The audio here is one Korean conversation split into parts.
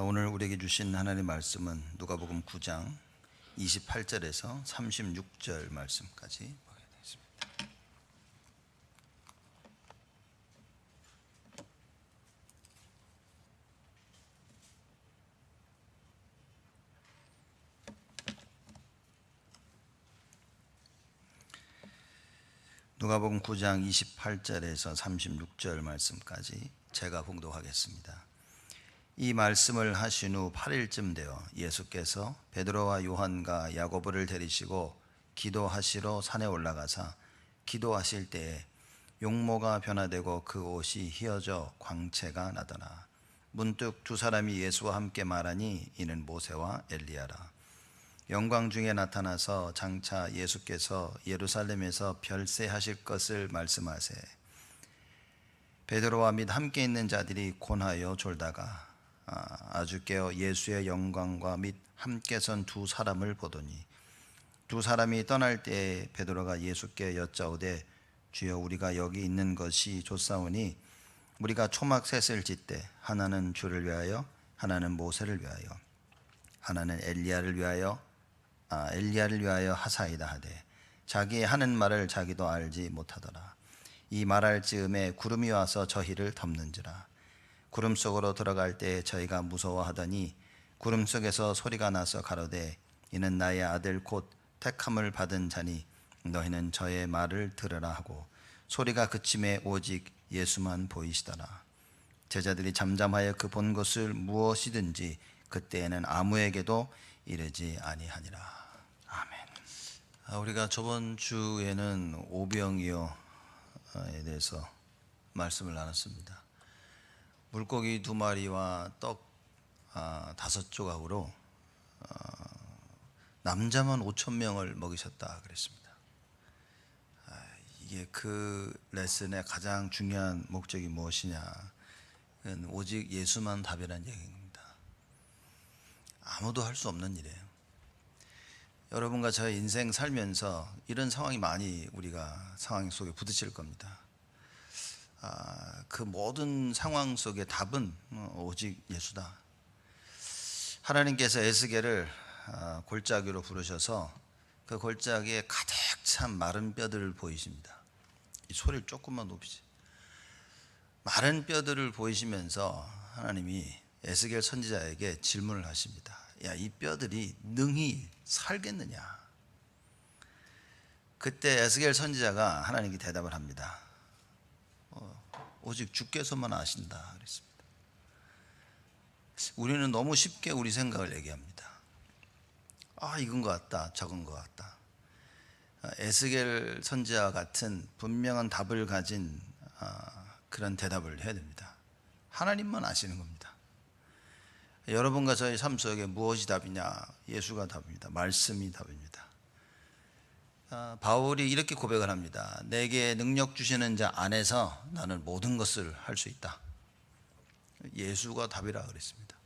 오늘 우리에게 주신 하나님의 말씀은 누가복음 9장 28절에서 36절 말씀까지 보게 되겠습니다. 누가복음 9장 28절에서 36절 말씀까지 제가 봉독하겠습니다. 이 말씀을 하신 후 8일쯤 되어 예수께서 베드로와 요한과 야고보를 데리시고 기도하시러 산에 올라가사 기도하실 때에 용모가 변화되고 그 옷이 휘어져 광채가 나더라. 문득 두 사람이 예수와 함께 말하니 이는 모세와 엘리야라. 영광 중에 나타나서 장차 예수께서 예루살렘에서 별세하실 것을 말씀하세. 베드로와 및 함께 있는 자들이 곤하여 졸다가 아주 깨어 예수의 영광과 및 함께 선 두 사람을 보더니 두 사람이 떠날 때에 베드로가 예수께 여짜오되 주여 우리가 여기 있는 것이 좋사오니 우리가 초막 셋을 짓되 하나는 주를 위하여 하나는 모세를 위하여 하나는 엘리야를 위하여 하사이다 하되 자기 하는 말을 자기도 알지 못하더라. 이 말할 즈음에 구름이 와서 저희를 덮는지라. 구름 속으로 들어갈 때 저희가 무서워하더니 구름 속에서 소리가 나서 가로되 이는 나의 아들 곧 택함을 받은 자니 너희는 저의 말을 들으라 하고 소리가 그침에 오직 예수만 보이시더라. 제자들이 잠잠하여 그 본 것을 무엇이든지 그때에는 아무에게도 이르지 아니하니라. 아멘. 우리가 저번 주에는 오병이어에 대해서 말씀을 나눴습니다. 물고기 2마리와 떡 5조각으로 남자만 5,000명을 먹이셨다 그랬습니다. 이게 그 레슨의 가장 중요한 목적이 무엇이냐? 오직 예수만 답이라는 얘기입니다. 아무도 할 수 없는 일이에요. 여러분과 저의 인생 살면서 이런 상황이 많이 우리가 상황 속에 부딪힐 겁니다. 그 모든 상황 속의 답은 오직 예수다. 하나님께서 에스겔을 골짜기로 부르셔서 그 골짜기에 가득 찬 마른 뼈들을 보이십니다. 이 소리를 조금만 높이지. 마른 뼈들을 보이시면서 하나님이 에스겔 선지자에게 질문을 하십니다. 야, 이 뼈들이 능히 살겠느냐? 그때 에스겔 선지자가 하나님께 대답을 합니다. 오직 주께서만 아신다 그랬습니다. 우리는 너무 쉽게 우리 생각을 얘기합니다. 이건 것 같다, 저건 것 같다. 에스겔 선지자와 같은 분명한 답을 가진 그런 대답을 해야 됩니다. 하나님만 아시는 겁니다. 여러분과 저의 삶 속에 무엇이 답이냐? 예수가 답입니다. 말씀이 답입니다. 바울이 이렇게 고백을 합니다. 내게 능력 주시는 자 안에서 나는 모든 것을 할 수 있다. 예수가 답이라 그랬습니다.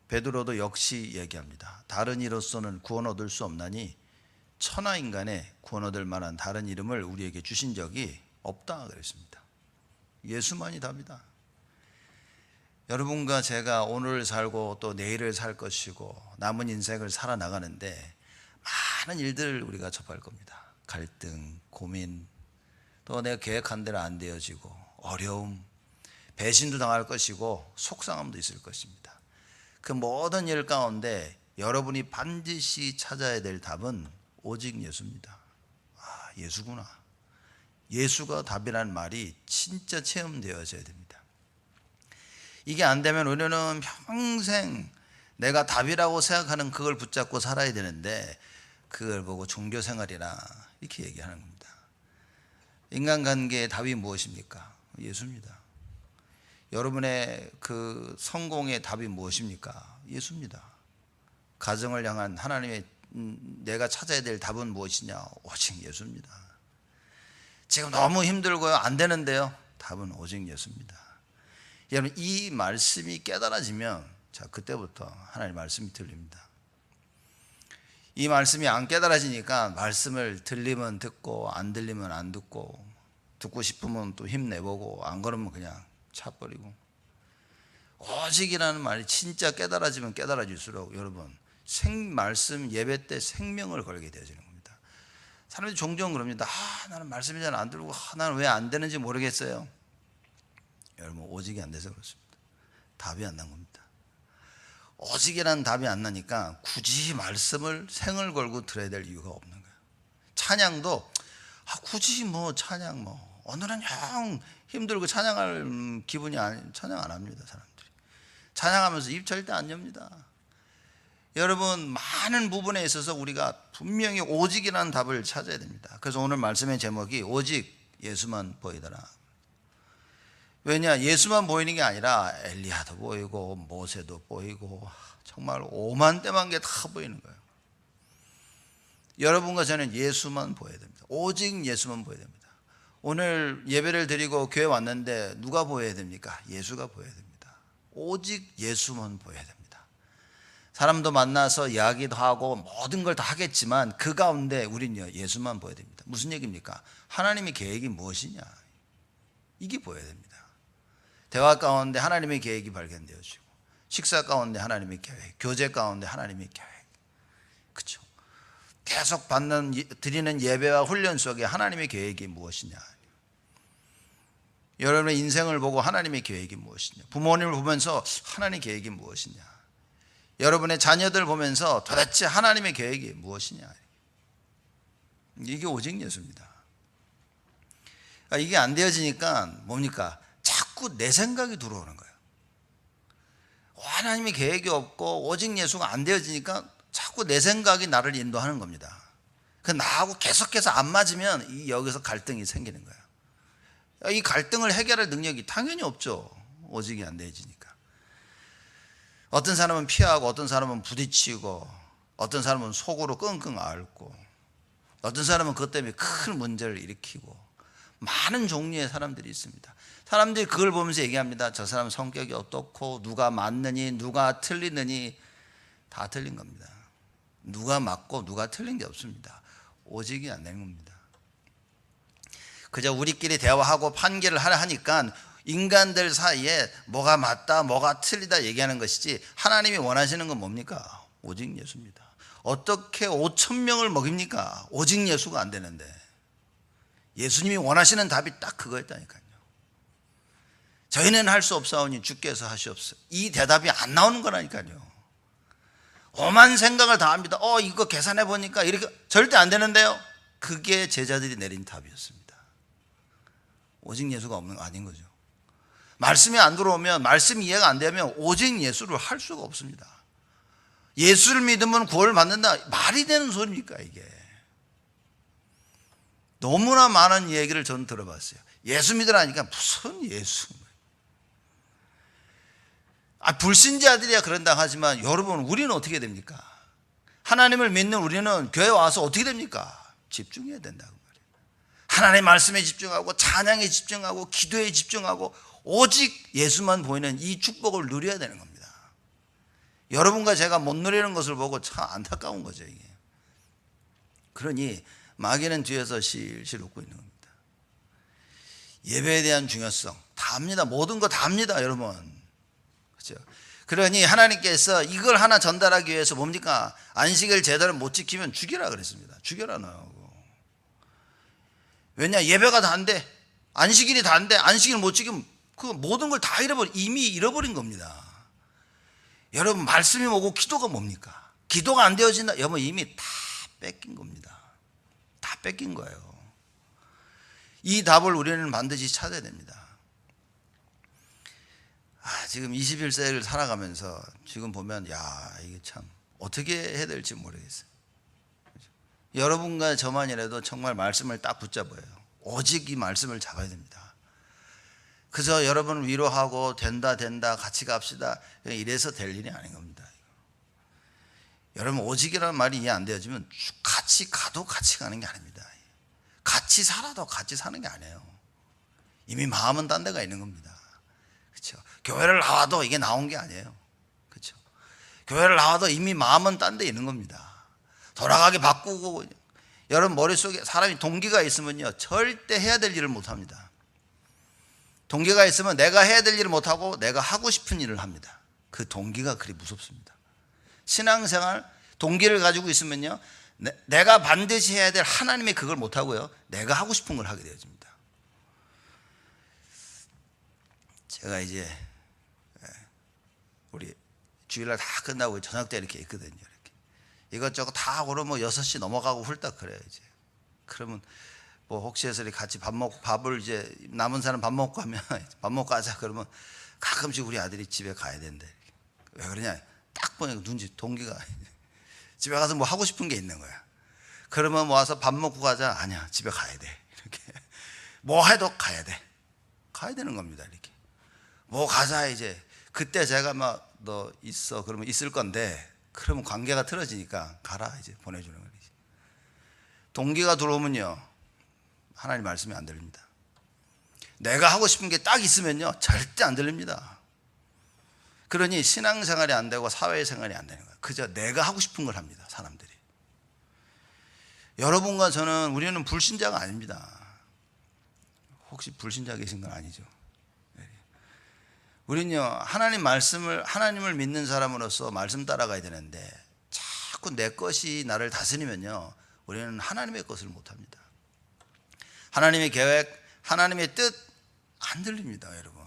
베드로도 역시 얘기합니다. 다른 이로서는 구원 얻을 수 없나니 천하 인간에 구원 얻을 만한 다른 이름을 우리에게 주신 적이 없다 그랬습니다. 예수만이 답이다. 여러분과 제가 오늘을 살고 또 내일을 살 것이고 남은 인생을 살아나가는데 많은 일들을 우리가 접할 겁니다. 갈등, 고민, 또 내가 계획한 대로 안 되어지고 어려움, 배신도 당할 것이고 속상함도 있을 것입니다. 그 모든 일 가운데 여러분이 반드시 찾아야 될 답은 오직 예수입니다. 예수구나. 예수가 답이라는 말이 진짜 체험되어져야 됩니다. 이게 안 되면 우리는 평생 내가 답이라고 생각하는 그걸 붙잡고 살아야 되는데 그걸 보고 종교생활이라 이렇게 얘기하는 겁니다. 인간관계의 답이 무엇입니까? 예수입니다. 여러분의 그 성공의 답이 무엇입니까? 예수입니다. 가정을 향한 하나님의 내가 찾아야 될 답은 무엇이냐? 오직 예수입니다. 지금 너무 힘들고요, 안 되는데요, 답은 오직 예수입니다. 여러분, 이 말씀이 깨달아지면 그때부터 하나님의 말씀이 들립니다. 이 말씀이 안 깨달아지니까 말씀을 들리면 듣고 안 들리면 안 듣고 듣고 싶으면 또 힘내보고 안 그러면 그냥 차버리고 오직이라는 말이 진짜 깨달아지면 깨달아질수록 여러분 말씀 예배 때 생명을 걸게 되어지는 겁니다. 사람들이 종종 그럽니다. 나는 말씀이 잘 안 들고 나는 왜 안 되는지 모르겠어요. 여러분 오직이 안 돼서 그렇습니다. 답이 안 난 겁니다. 오직이라는 답이 안 나니까 굳이 말씀을 생을 걸고 들어야 될 이유가 없는 거예요. 찬양도 굳이 찬양 오늘은 영 힘들고 찬양할 기분이 찬양 안 합니다. 사람들이 찬양하면서 입 절대 안 엽니다. 여러분 많은 부분에 있어서 우리가 분명히 오직이라는 답을 찾아야 됩니다. 그래서 오늘 말씀의 제목이 오직 예수만 보이더라. 왜냐, 예수만 보이는 게 아니라 엘리야도 보이고 모세도 보이고 정말 오만때만 게 다 보이는 거예요. 여러분과 저는 예수만 보여야 됩니다. 오직 예수만 보여야 됩니다. 오늘 예배를 드리고 교회 왔는데 누가 보여야 됩니까? 예수가 보여야 됩니다. 오직 예수만 보여야 됩니다. 사람도 만나서 이야기도 하고 모든 걸 다 하겠지만 그 가운데 우리는요 예수만 보여야 됩니다. 무슨 얘기입니까? 하나님의 계획이 무엇이냐, 이게 보여야 됩니다. 대화 가운데 하나님의 계획이 발견되어지고, 식사 가운데 하나님의 계획, 교제 가운데 하나님의 계획, 그렇죠? 계속 드리는 예배와 훈련 속에 하나님의 계획이 무엇이냐, 여러분의 인생을 보고 하나님의 계획이 무엇이냐, 부모님을 보면서 하나님의 계획이 무엇이냐, 여러분의 자녀들 보면서 도대체 하나님의 계획이 무엇이냐, 이게 오직 예수입니다. 이게 안 되어지니까 뭡니까? 자꾸 내 생각이 들어오는 거예요. 하나님의 계획이 없고 오직 예수가 안 되어지니까 자꾸 내 생각이 나를 인도하는 겁니다. 그 나하고 계속해서 안 맞으면 여기서 갈등이 생기는 거예요. 이 갈등을 해결할 능력이 당연히 없죠. 오직이 안 되어지니까. 어떤 사람은 피하고, 어떤 사람은 부딪히고, 어떤 사람은 속으로 끙끙 앓고, 어떤 사람은 그것 때문에 큰 문제를 일으키고, 많은 종류의 사람들이 있습니다. 사람들이 그걸 보면서 얘기합니다. 저 사람 성격이 어떻고, 누가 맞느니 누가 틀리느니. 다 틀린 겁니다. 누가 맞고 누가 틀린 게 없습니다. 오직이 안 되는 겁니다. 그저 우리끼리 대화하고 판결을 하니까 인간들 사이에 뭐가 맞다 뭐가 틀리다 얘기하는 것이지, 하나님이 원하시는 건 뭡니까? 오직 예수입니다. 어떻게 5,000명을 먹입니까? 오직 예수가 안 되는데. 예수님이 원하시는 답이 딱 그거였다니까요. 저희는 할 수 없사오니 주께서 하시옵소서. 이 대답이 안 나오는 거라니까요. 오만 생각을 다 합니다. 이거 계산해 보니까 이렇게 절대 안 되는데요. 그게 제자들이 내린 답이었습니다. 오직 예수가 없는 거 아닌 거죠. 말씀이 안 들어오면, 말씀이 이해가 안 되면 오직 예수를 할 수가 없습니다. 예수를 믿으면 구원을 받는다, 말이 되는 소리입니까 이게? 너무나 많은 얘기를 저는 들어봤어요. 예수 믿으라니까 무슨 예수. 불신자들이야 그런다 하지만 여러분, 우리는 어떻게 됩니까? 하나님을 믿는 우리는 교회 와서 어떻게 됩니까? 집중해야 된다고 말이에요. 하나님의 말씀에 집중하고, 찬양에 집중하고, 기도에 집중하고, 오직 예수만 보이는 이 축복을 누려야 되는 겁니다. 여러분과 제가 못 누리는 것을 보고 참 안타까운 거죠 이게. 그러니 마귀는 뒤에서 실실 웃고 있는 겁니다. 예배에 대한 중요성 다 압니다. 모든 거 다 압니다 여러분. 그렇죠? 그러니 하나님께서 이걸 하나 전달하기 위해서 뭡니까? 안식일 제대로 못 지키면 죽여라 그랬습니다. 죽여라 너. 왜냐, 예배가 다 안 돼, 안식일이 다 안 돼, 안식일 못 지키면 그 모든 걸 다 이미 잃어버린 겁니다. 여러분, 말씀이 뭐고 기도가 뭡니까? 기도가 안 되어진다, 여러분 이미 다 뺏긴 겁니다. 다 뺏긴 거예요. 이 답을 우리는 반드시 찾아야 됩니다. 지금 21세기를 살아가면서 지금 보면 이게 참 어떻게 해야 될지 모르겠어요. 여러분과 저만이라도 정말 말씀을 딱 붙잡아요. 오직 이 말씀을 잡아야 됩니다. 그저 여러분을 위로하고 된다 같이 갑시다 이래서 될 일이 아닌 겁니다. 여러분, 오직이라는 말이 이해 안 되어지면 같이 가도 같이 가는 게 아닙니다. 같이 살아도 같이 사는 게 아니에요. 이미 마음은 딴 데가 있는 겁니다. 그렇죠? 교회를 나와도 이게 나온 게 아니에요. 그렇죠? 교회를 나와도 이미 마음은 딴 데 있는 겁니다. 돌아가게 바꾸고, 여러분 머릿속에 사람이 동기가 있으면요 절대 해야 될 일을 못 합니다. 동기가 있으면 내가 해야 될 일을 못하고 내가 하고 싶은 일을 합니다. 그 동기가 그리 무섭습니다. 신앙생활 동기를 가지고 있으면요, 내가 반드시 해야 될 하나님의 그걸 못하고요, 내가 하고 싶은 걸 하게 되어집니다. 제가 이제 우리 주일날 다 끝나고 저녁 때 이렇게 있거든요. 이렇게 이것저것 다 하고는 뭐 6시 넘어가고 훌딱 그래요. 이제 그러면 뭐 혹시 해서 같이 밥을 이제 남은 사람 밥 먹고 하면 밥 먹고 하자 그러면 가끔씩 우리 아들이 집에 가야 된대. 왜 그러냐, 딱 보니까 눈치 동기가 집에 가서 뭐 하고 싶은 게 있는 거야. 그러면 와서 밥 먹고 가자. 아니야, 집에 가야 돼. 이렇게 뭐 해도 가야 돼. 가야 되는 겁니다. 이렇게 뭐 가자. 이제 그때 제가 막 너 있어 그러면 있을 건데, 그러면 관계가 틀어지니까 가라 이제 보내주는 거지. 동기가 들어오면요, 하나님 말씀이 안 들립니다. 내가 하고 싶은 게 딱 있으면요, 절대 안 들립니다. 그러니 신앙생활이 안 되고 사회생활이 안 되는 거예요. 그저 내가 하고 싶은 걸 합니다, 사람들이. 여러분과 저는, 우리는 불신자가 아닙니다. 혹시 불신자 계신 건 아니죠? 우리는요, 하나님을 믿는 사람으로서 말씀 따라가야 되는데, 자꾸 내 것이 나를 다스리면요, 우리는 하나님의 것을 못합니다. 하나님의 계획, 하나님의 뜻 안 들립니다, 여러분.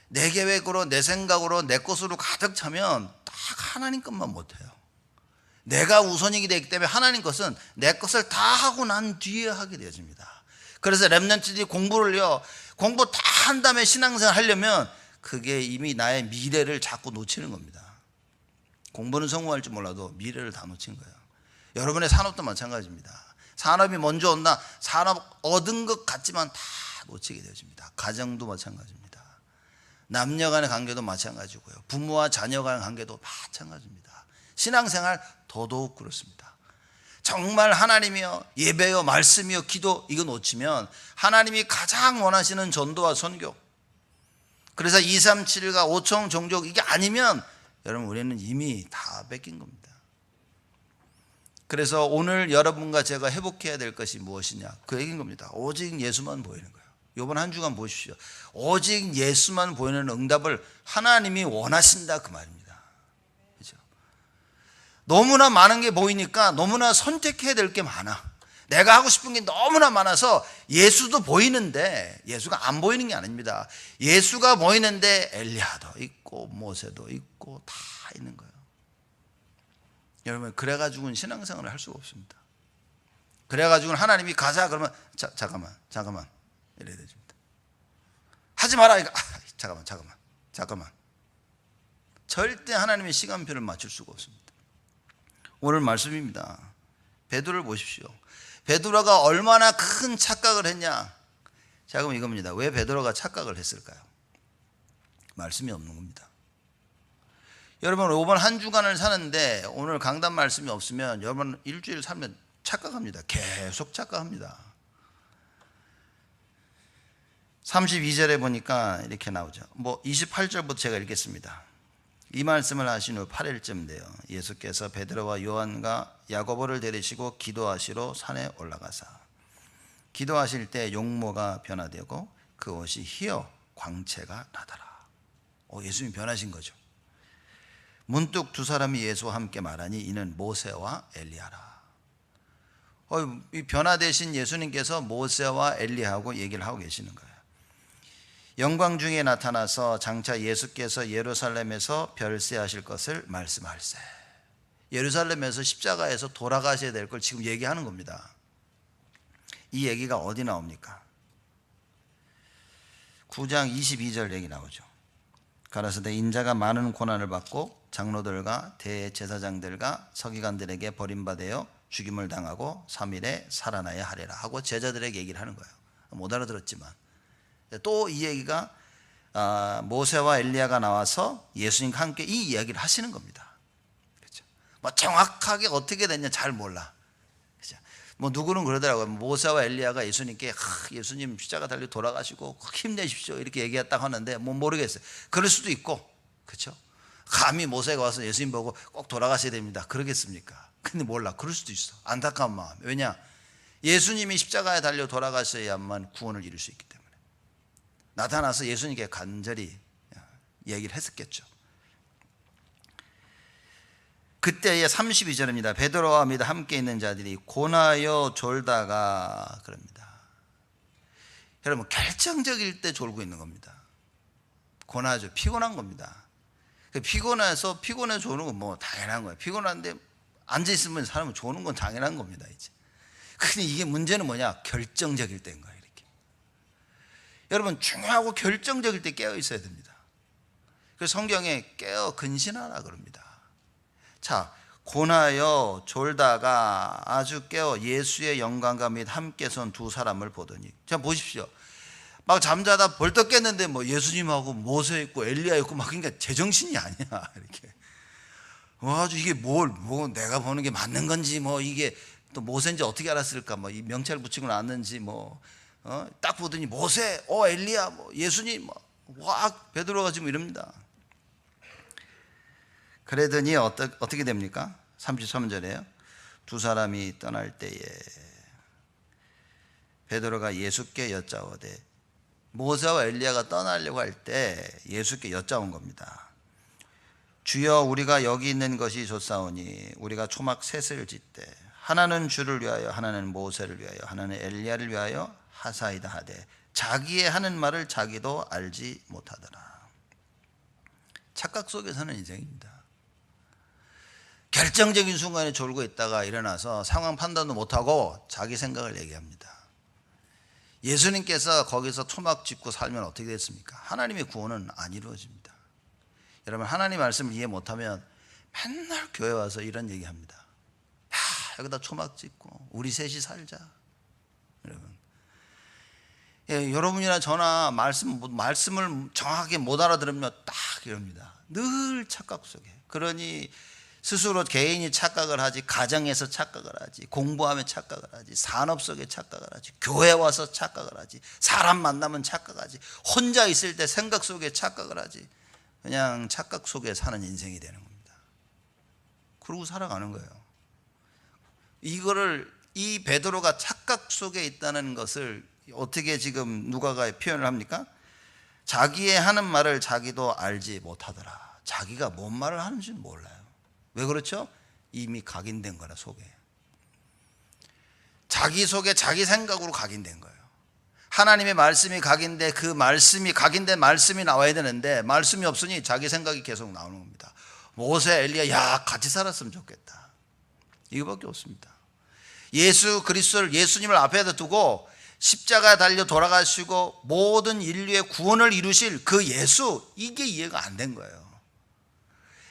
내 계획으로, 내 생각으로, 내 것으로 가득 차면 딱 하나님 것만 못해요. 내가 우선이기 되기 때문에 하나님 것은 내 것을 다 하고 난 뒤에 하게 되어집니다. 그래서 렘넌트들이 공부 다 한 다음에 신앙생활 하려면 그게 이미 나의 미래를 자꾸 놓치는 겁니다. 공부는 성공할 줄 몰라도 미래를 다 놓친 거예요. 여러분의 산업도 마찬가지입니다. 산업이 먼저 온다, 산업 얻은 것 같지만 다 놓치게 되어집니다. 가정도 마찬가지입니다. 남녀 간의 관계도 마찬가지고요, 부모와 자녀 간의 관계도 마찬가지입니다. 신앙생활 더더욱 그렇습니다. 정말 하나님이여, 예배여, 말씀이여, 기도, 이거 놓치면 하나님이 가장 원하시는 전도와 선교, 그래서 237과 5천 종족, 이게 아니면 여러분 우리는 이미 다 뺏긴 겁니다. 그래서 오늘 여러분과 제가 회복해야 될 것이 무엇이냐, 그 얘기인 겁니다. 오직 예수만 보이는 거예요. 이번 한 주간 보십시오. 오직 예수만 보이는 응답을 하나님이 원하신다, 그 말입니다. 그렇죠? 너무나 많은 게 보이니까 너무나 선택해야 될 게 많아. 내가 하고 싶은 게 너무나 많아서 예수도 보이는데 예수가 안 보이는 게 아닙니다. 예수가 보이는데 엘리야도 있고 모세도 있고 다 있는 거예요. 여러분, 그래가지고는 신앙생활을 할 수가 없습니다. 그래가지고는 하나님이 가자 그러면 잠깐만 이래야 됩니다. 하지 마라 이거. 잠깐만. 절대 하나님의 시간표를 맞출 수가 없습니다. 오늘 말씀입니다. 베드로를 보십시오. 베드로가 얼마나 큰 착각을 했냐. 자, 그럼 이겁니다. 왜 베드로가 착각을 했을까요? 말씀이 없는 겁니다. 여러분, 이번 한 주간을 사는데 오늘 강단 말씀이 없으면 여러분 일주일 살면 착각합니다. 계속 착각합니다. 32절에 보니까 이렇게 나오죠. 28절부터 제가 읽겠습니다. 이 말씀을 하신 후 8일쯤 돼요. 예수께서 베드로와 요한과 야고보를 데리시고 기도하시러 산에 올라가사 기도하실 때 용모가 변화되고 그 옷이 희어 광채가 나더라. 예수님이 변하신 거죠. 문득 두 사람이 예수와 함께 말하니 이는 모세와 엘리야라. 이 변화되신 예수님께서 모세와 엘리야하고 얘기를 하고 계시는 거예요. 영광 중에 나타나서 장차 예수께서 예루살렘에서 별세하실 것을 말씀할세. 예루살렘에서 십자가에서 돌아가셔야 될 걸 지금 얘기하는 겁니다. 이 얘기가 어디 나옵니까? 9장 22절 얘기 나오죠. 가라사대 인자가 많은 고난을 받고 장로들과 대제사장들과 서기관들에게 버림받아 죽임을 당하고 3일에 살아나야 하리라 하고 제자들에게 얘기를 하는 거예요. 못 알아들었지만 또 이 얘기가 모세와 엘리야가 나와서 예수님과 함께 이 이야기를 하시는 겁니다. 그렇죠? 정확하게 어떻게 됐냐 잘 몰라. 그렇죠? 누구는 그러더라고요. 모세와 엘리야가 예수님께 예수님 십자가 달려 돌아가시고 힘내십시오 이렇게 얘기했다고 하는데 모르겠어요. 그럴 수도 있고, 그렇죠? 감히 모세가 와서 예수님 보고 꼭 돌아가셔야 됩니다 그러겠습니까? 근데 몰라. 그럴 수도 있어. 안타까운 마음. 왜냐? 예수님이 십자가에 달려 돌아가셔야만 구원을 이룰 수 있기 때문에. 나타나서 예수님께 간절히 얘기를 했었겠죠. 그때의 32절입니다. 베드로와 및 함께 있는 자들이 고나여 졸다가 그럽니다. 여러분, 결정적일 때 졸고 있는 겁니다. 고나죠. 피곤한 겁니다. 피곤해서 조는 건 뭐 당연한 거예요. 피곤한데 앉아있으면 사람은 조는 건 당연한 겁니다. 이제. 근데 이게 문제는 뭐냐? 결정적일 때인 거예요. 이렇게. 여러분, 중요하고 결정적일 때 깨어 있어야 됩니다. 그래서 성경에 깨어 근신하라 그럽니다. 자, 고나여 졸다가 아주 깨어 예수의 영광과 및 함께 선 두 사람을 보더니, 자 보십시오. 막 잠자다 벌떡 깼는데 뭐 예수님하고 모세 있고 엘리야 있고 막, 그러니까 제정신이 아니야. 이렇게 아주 이게 뭐 내가 보는 게 맞는 건지, 뭐 이게 또 모세인지 어떻게 알았을까, 뭐 이 명찰 붙이고 났는지, 딱 보더니 모세, 엘리야, 뭐 예수님, 와 베드로가 지금 이럽니다. 그러더니 어떻게 됩니까? 33절에요. 두 사람이 떠날 때에 베드로가 예수께 여짜오되, 모세와 엘리야가 떠나려고 할 때 예수께 여짜온 겁니다. 주여, 우리가 여기 있는 것이 좋사오니 우리가 초막 셋을 짓되 하나는 주를 위하여, 하나는 모세를 위하여, 하나는 엘리야를 위하여 하사이다 하되 자기의 하는 말을 자기도 알지 못하더라. 착각 속에 사는 인생입니다. 결정적인 순간에 졸고 있다가 일어나서 상황 판단도 못하고 자기 생각을 얘기합니다. 예수님께서 거기서 초막 짓고 살면 어떻게 됐습니까? 하나님의 구원은 안 이루어집니다. 여러분, 하나님 말씀을 이해 못하면 맨날 교회 와서 이런 얘기합니다. 야, 여기다 초막 짓고 우리 셋이 살자. 여러분, 여러분이나 저나 말씀을 정확하게 못 알아들으면 딱 이럽니다. 늘 착각 속에. 그러니 스스로 개인이 착각을 하지, 가정에서 착각을 하지, 공부하면 착각을 하지, 산업 속에 착각을 하지, 교회 와서 착각을 하지, 사람 만나면 착각하지, 혼자 있을 때 생각 속에 착각을 하지. 그냥 착각 속에 사는 인생이 되는 겁니다. 그러고 살아가는 거예요. 이 베드로가 착각 속에 있다는 것을 어떻게 지금 누가가 표현을 합니까? 자기의 하는 말을 자기도 알지 못하더라. 자기가 뭔 말을 하는지는 몰라요. 왜 그렇죠? 이미 각인된 거라, 속에. 자기 속에 자기 생각으로 각인된 거예요. 하나님의 말씀이 각인돼, 그 말씀이 각인된 말씀이 나와야 되는데 말씀이 없으니 자기 생각이 계속 나오는 겁니다. 모세, 엘리야, 야 같이 살았으면 좋겠다. 이거밖에 없습니다. 예수 그리스도를, 예수님을 앞에다 두고 십자가에 달려 돌아가시고 모든 인류의 구원을 이루실 그 예수, 이게 이해가 안 된 거예요.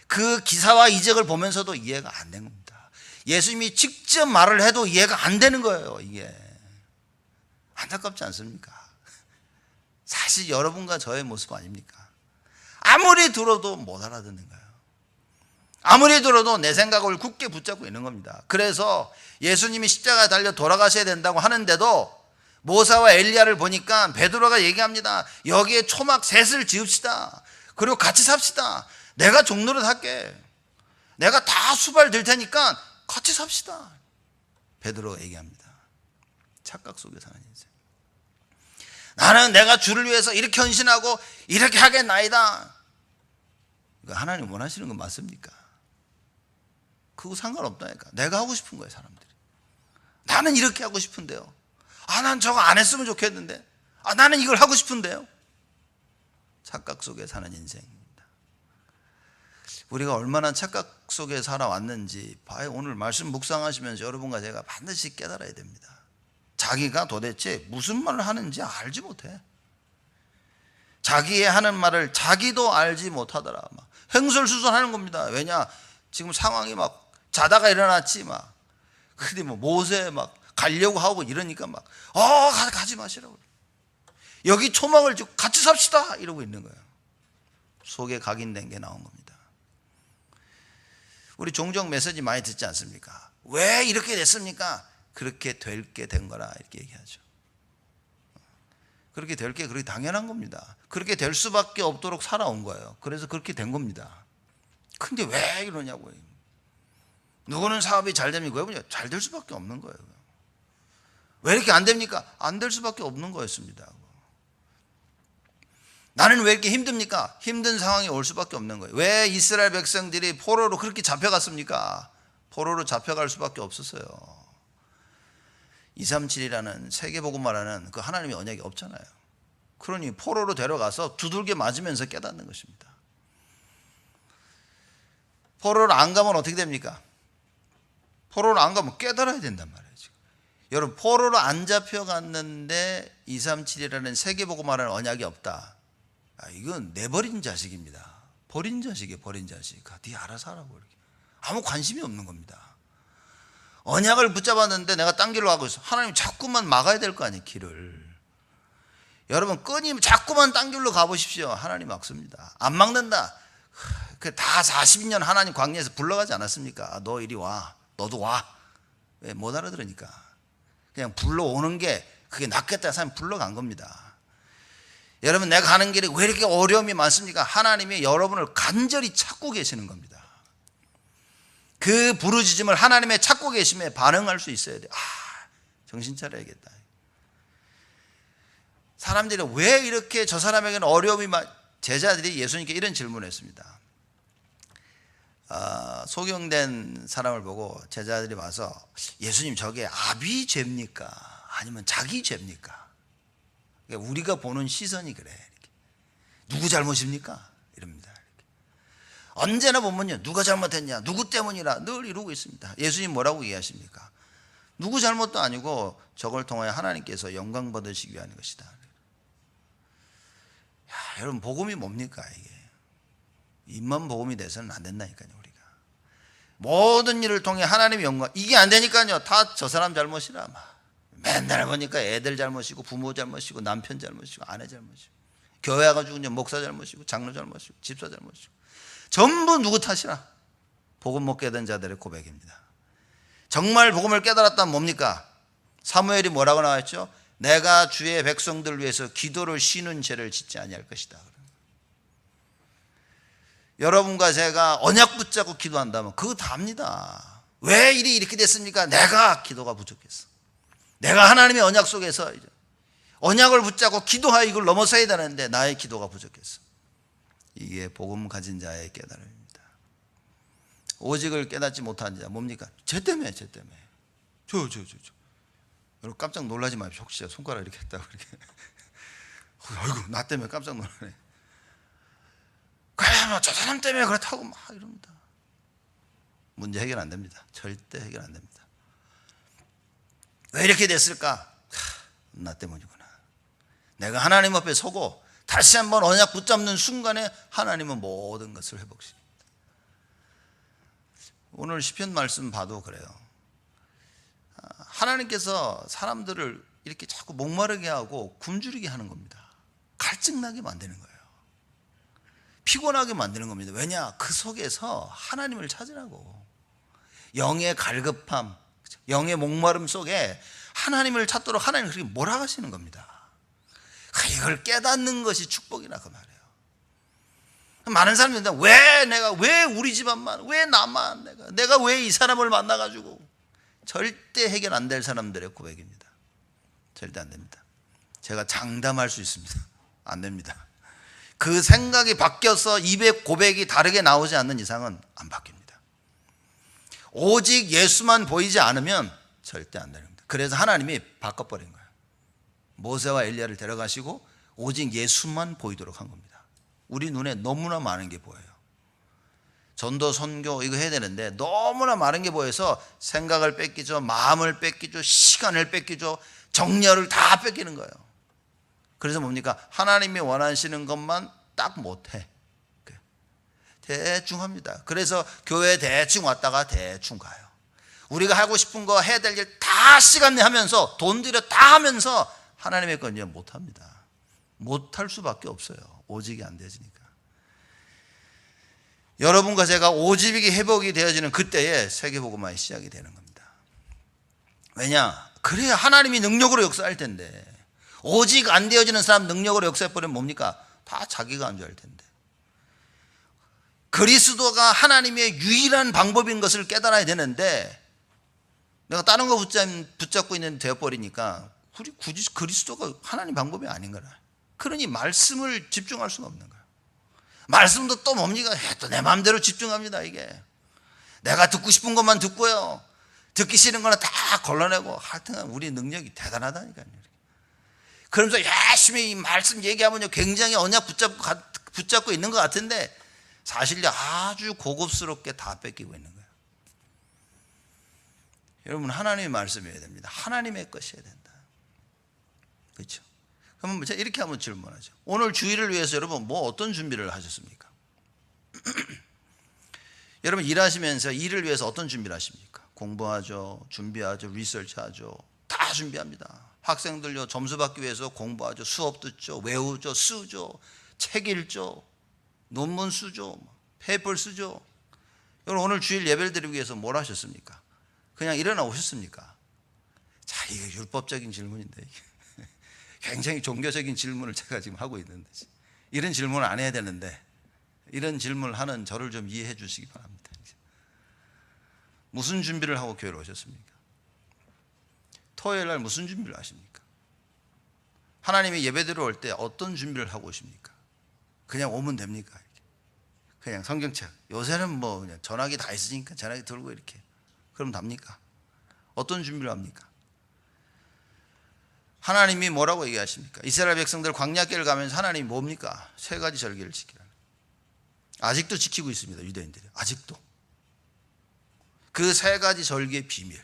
그 기사와 이적을 보면서도 이해가 안 된 겁니다. 예수님이 직접 말을 해도 이해가 안 되는 거예요. 이게 안타깝지 않습니까? 사실 여러분과 저의 모습 아닙니까? 아무리 들어도 못 알아듣는 거예요. 아무리 들어도 내 생각을 굳게 붙잡고 있는 겁니다. 그래서 예수님이 십자가에 달려 돌아가셔야 된다고 하는데도 모세와 엘리야를 보니까 베드로가 얘기합니다. 여기에 초막 셋을 지읍시다. 그리고 같이 삽시다. 내가 종노릇 할게. 내가 다 수발 들 테니까 같이 삽시다. 베드로가 얘기합니다. 착각 속에 사는 인생. 나는 내가 주를 위해서 이렇게 헌신하고 이렇게 하겠나이다. 하나님 원하시는 건 맞습니까? 그거 상관없다니까. 내가 하고 싶은 거예요, 사람들이. 나는 이렇게 하고 싶은데요. 난 저거 안 했으면 좋겠는데. 나는 이걸 하고 싶은데요. 착각 속에 사는 인생입니다. 우리가 얼마나 착각 속에 살아왔는지 오늘 말씀 묵상하시면서 여러분과 제가 반드시 깨달아야 됩니다. 자기가 도대체 무슨 말을 하는지 알지 못해. 자기의 하는 말을 자기도 알지 못하더라. 막 횡설수설하는 겁니다. 왜냐? 지금 상황이 막 자다가 일어났지 막. 근데 뭐 모세 막 가려고 하고 이러니까 막 가지 마시라고. 여기 초막을 지고 같이 삽시다 이러고 있는 거예요. 속에 각인된 게 나온 겁니다. 우리 종종 메시지 많이 듣지 않습니까? 왜 이렇게 됐습니까? 그렇게 될 게 된 거라 이렇게 얘기하죠. 그렇게 될 게 그렇게 당연한 겁니다. 그렇게 될 수밖에 없도록 살아온 거예요. 그래서 그렇게 된 겁니다. 근데 왜 이러냐고요. 누구는 사업이 잘 됩니까? 왜 잘 될 수밖에 없는 거예요. 왜 이렇게 안 됩니까? 안 될 수밖에 없는 거였습니다. 나는 왜 이렇게 힘듭니까? 힘든 상황이 올 수밖에 없는 거예요. 왜 이스라엘 백성들이 포로로 그렇게 잡혀갔습니까? 포로로 잡혀갈 수밖에 없었어요. 237이라는 세계복음화라는 그 하나님의 언약이 없잖아요. 그러니 포로로 데려가서 두들겨 맞으면서 깨닫는 것입니다. 포로를 안 가면 어떻게 됩니까? 포로를 안 가면 깨달아야 된단 말이에요. 지금. 여러분, 포로로 안 잡혀갔는데 237이라는 세계복음화라는 언약이 없다. 이건 내버린 자식입니다. 버린 자식이에요. 버린 자식. 네 알아서 하라고. 이렇게. 아무 관심이 없는 겁니다. 언약을 붙잡았는데 내가 딴 길로 가고 있어. 하나님 자꾸만 막아야 될 거 아니에요. 길을. 여러분, 끊임 자꾸만 딴 길로 가보십시오. 하나님 막습니다. 안 막는다. 다 40년 하나님 광야에서 불러가지 않았습니까? 너 이리 와. 너도 와. 왜? 못 알아들으니까. 그냥 불러오는 게 그게 낫겠다 해서 불러간 겁니다. 여러분, 내가 가는 길에 왜 이렇게 어려움이 많습니까? 하나님이 여러분을 간절히 찾고 계시는 겁니다. 그 부르짖음을 하나님의 찾고 계심에 반응할 수 있어야 돼요. 정신 차려야겠다. 사람들이 왜 이렇게 저 사람에게는 어려움이 제자들이 예수님께 이런 질문을 했습니다. 소경된 사람을 보고 제자들이 와서 예수님, 저게 아비 죄입니까? 아니면 자기 죄입니까? 우리가 보는 시선이 그래. 이렇게. 누구 잘못입니까? 이럽니다. 이렇게. 언제나 보면요, 누가 잘못했냐, 누구 때문이라 늘 이러고 있습니다. 예수님 뭐라고 얘기하십니까? 누구 잘못도 아니고 저걸 통하여 하나님께서 영광 받으시기 위한 것이다. 여러분, 복음이 뭡니까? 이게 입만 복음이 돼서는 안 된다니까요. 우리가 모든 일을 통해 하나님의 영광, 이게 안 되니까요, 다 저 사람 잘못이라 맨날 보니까 애들 잘못이고 부모 잘못이고 남편 잘못이고 아내 잘못이고 교회 와가지고 목사 잘못이고 장로 잘못이고 집사 잘못이고 전부 누구 탓이라? 복음 못 깨달은 자들의 고백입니다. 정말 복음을 깨달았다면 뭡니까? 사무엘이 뭐라고 나왔죠? 내가 주의 백성들을 위해서 기도를 쉬는 죄를 짓지 아니할 것이다. 여러분과 제가 언약 붙잡고 기도한다면 그거 답니다. 왜 일이 이렇게 됐습니까? 내가 기도가 부족했어. 내가 하나님의 언약 속에서 언약을 붙잡고 기도하여 이걸 넘어서야 되는데 나의 기도가 부족했어. 이게 복음 가진 자의 깨달음입니다. 오직을 깨닫지 못한 자 뭡니까? 쟤 때문에. 여러분, 깜짝 놀라지 마십시오. 혹시 손가락 이렇게 했다고 이렇게. 아이고, 나 때문에 깜짝 놀라네. 그래, 저 사람 때문에 그렇다고 막 이럽니다. 문제 해결 안 됩니다. 절대 해결 안 됩니다. 왜 이렇게 됐을까? 나 때문이구나. 내가 하나님 앞에 서고 다시 한번 언약 붙잡는 순간에 하나님은 모든 것을 회복시킵니다. 오늘 시편 말씀 봐도 그래요. 하나님께서 사람들을 이렇게 자꾸 목마르게 하고 굶주리게 하는 겁니다. 갈증나게 만드는 거예요. 피곤하게 만드는 겁니다. 왜냐? 그 속에서 하나님을 찾으라고. 영의 갈급함, 영의 목마름 속에 하나님을 찾도록 하나님 그렇게 몰아가시는 겁니다. 이걸 깨닫는 것이 축복이라 그 말이에요. 많은 사람들이 왜 우리 집안만, 왜 나만, 내가 왜 이 사람을 만나가지고, 절대 해결 안 될 사람들의 고백입니다. 절대 안 됩니다. 제가 장담할 수 있습니다. 안 됩니다. 그 생각이 바뀌어서 입의 고백이 다르게 나오지 않는 이상은 안 바뀝니다. 오직 예수만 보이지 않으면 절대 안 되는 겁니다. 그래서 하나님이 바꿔버린 거예요. 모세와 엘리야를 데려가시고 오직 예수만 보이도록 한 겁니다. 우리 눈에 너무나 많은 게 보여요. 전도 선교 이거 해야 되는데 너무나 많은 게 보여서 생각을 뺏기죠, 마음을 뺏기죠, 시간을 뺏기죠, 정열을 다 뺏기는 거예요. 그래서 뭡니까? 하나님이 원하시는 것만 딱 못해. 대충 합니다. 그래서 교회 대충 왔다가 대충 가요. 우리가 하고 싶은 거 해야 될 일 다 시간 내 하면서 돈 들여 다 하면서 하나님의 건 이제 못합니다. 못할 수밖에 없어요. 오직이 안 되지니까. 여러분과 제가 오직이 회복이 되어지는 그때에 세계복음화의 시작이 되는 겁니다. 왜냐? 그래야 하나님이 능력으로 역사할 텐데, 오직 안 되어지는 사람 능력으로 역사해버리면 뭡니까? 다 자기가 안 좋아할 텐데. 그리스도가 하나님의 유일한 방법인 것을 깨달아야 되는데, 내가 다른 거 붙잡고 있는 되어버리니까, 굳이 그리스도가 하나님 방법이 아닌 거라. 그러니 말씀을 집중할 수가 없는 거예요. 말씀도 또 뭡니까? 또 내 마음대로 집중합니다. 이게 내가 듣고 싶은 것만 듣고요, 듣기 싫은 거는 다 걸러내고. 하여튼 우리 능력이 대단하다니까요. 그러면서 열심히 이 말씀 얘기하면요 굉장히 언약 붙잡고 있는 것 같은데 사실 아주 고급스럽게 다 뺏기고 있는 거예요. 여러분, 하나님의 말씀이어야 됩니다. 하나님의 것이어야 된다. 그렇죠? 그러면 제가 이렇게 한번 질문하죠. 오늘 주일을 위해서 여러분 뭐 어떤 준비를 하셨습니까? 여러분 일하시면서 일을 위해서 어떤 준비를 하십니까? 공부하죠, 준비하죠, 리서치하죠. 다 준비합니다. 학생들요 점수 받기 위해서 공부하죠, 수업 듣죠, 외우죠, 쓰죠, 책 읽죠, 논문 쓰죠, 페이퍼를 쓰죠. 여러분 오늘 주일 예배를 드리기 위해서 뭘 하셨습니까? 그냥 일어나 오셨습니까? 자, 이게 율법적인 질문인데 굉장히 종교적인 질문을 제가 지금 하고 있는데, 이런 질문을 안 해야 되는데 이런 질문을 하는 저를 좀 이해해 주시기 바랍니다. 무슨 준비를 하고 교회로 오셨습니까? 토요일 날 무슨 준비를 하십니까? 하나님이 예배 들어올 때 어떤 준비를 하고 오십니까? 그냥 오면 됩니까? 그냥 성경책, 요새는 뭐 그냥 전화기 다 있으니까 전화기 들고 이렇게 그럼 답니까? 어떤 준비를 합니까? 하나님이 뭐라고 얘기하십니까? 이스라엘 백성들 광야길을 가면서 하나님이 뭡니까? 3가지 절기를 지키라. 아직도 지키고 있습니다. 유대인들이 아직도 그 3가지 절기의 비밀,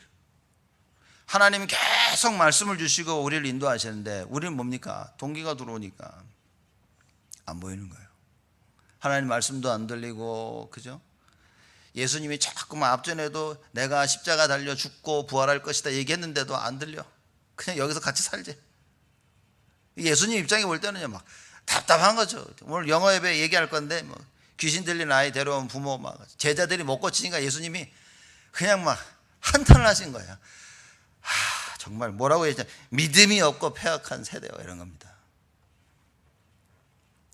하나님이 계속 말씀을 주시고 우리를 인도하시는데 우리는 뭡니까? 동기가 들어오니까 안 보이는 거예요. 하나님 말씀도 안 들리고, 그죠? 예수님이 자꾸만 앞전에도 내가 십자가 달려 죽고 부활할 것이다 얘기했는데도 안 들려. 그냥 여기서 같이 살지. 예수님 입장에 볼 때는 막 답답한 거죠. 오늘 영어 예배 얘기할 건데 뭐 귀신 들린 아이 데려온 부모 막 제자들이 못 고치니까 예수님이 그냥 막 한탄을 하신 거예요. 정말 뭐라고 했죠? 믿음이 없고 폐역한 세대요, 이런 겁니다.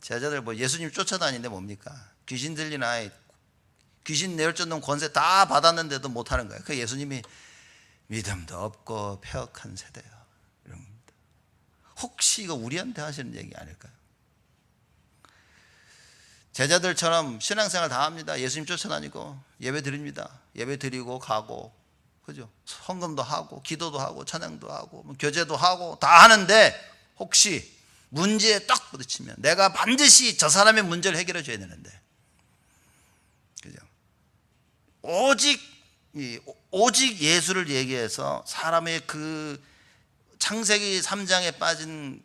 제자들 뭐 예수님 쫓아다니는데 뭡니까? 귀신 들린 아이, 귀신 내쫓는 권세 다 받았는데도 못하는 거예요. 그 예수님이 믿음도 없고 폐역한 세대요, 이런 겁니다. 혹시 이거 우리한테 하시는 얘기 아닐까요? 제자들처럼 신앙생활 다 합니다. 예수님 쫓아다니고 예배 드립니다. 예배 드리고 가고, 그죠? 헌금도 하고 기도도 하고 찬양도 하고 교제도 하고 다 하는데 혹시 문제에 딱 부딪히면 내가 반드시 저 사람의 문제를 해결해 줘야 되는데, 그죠? 오직 예수를 얘기해서 사람의 그 창세기 3장에 빠진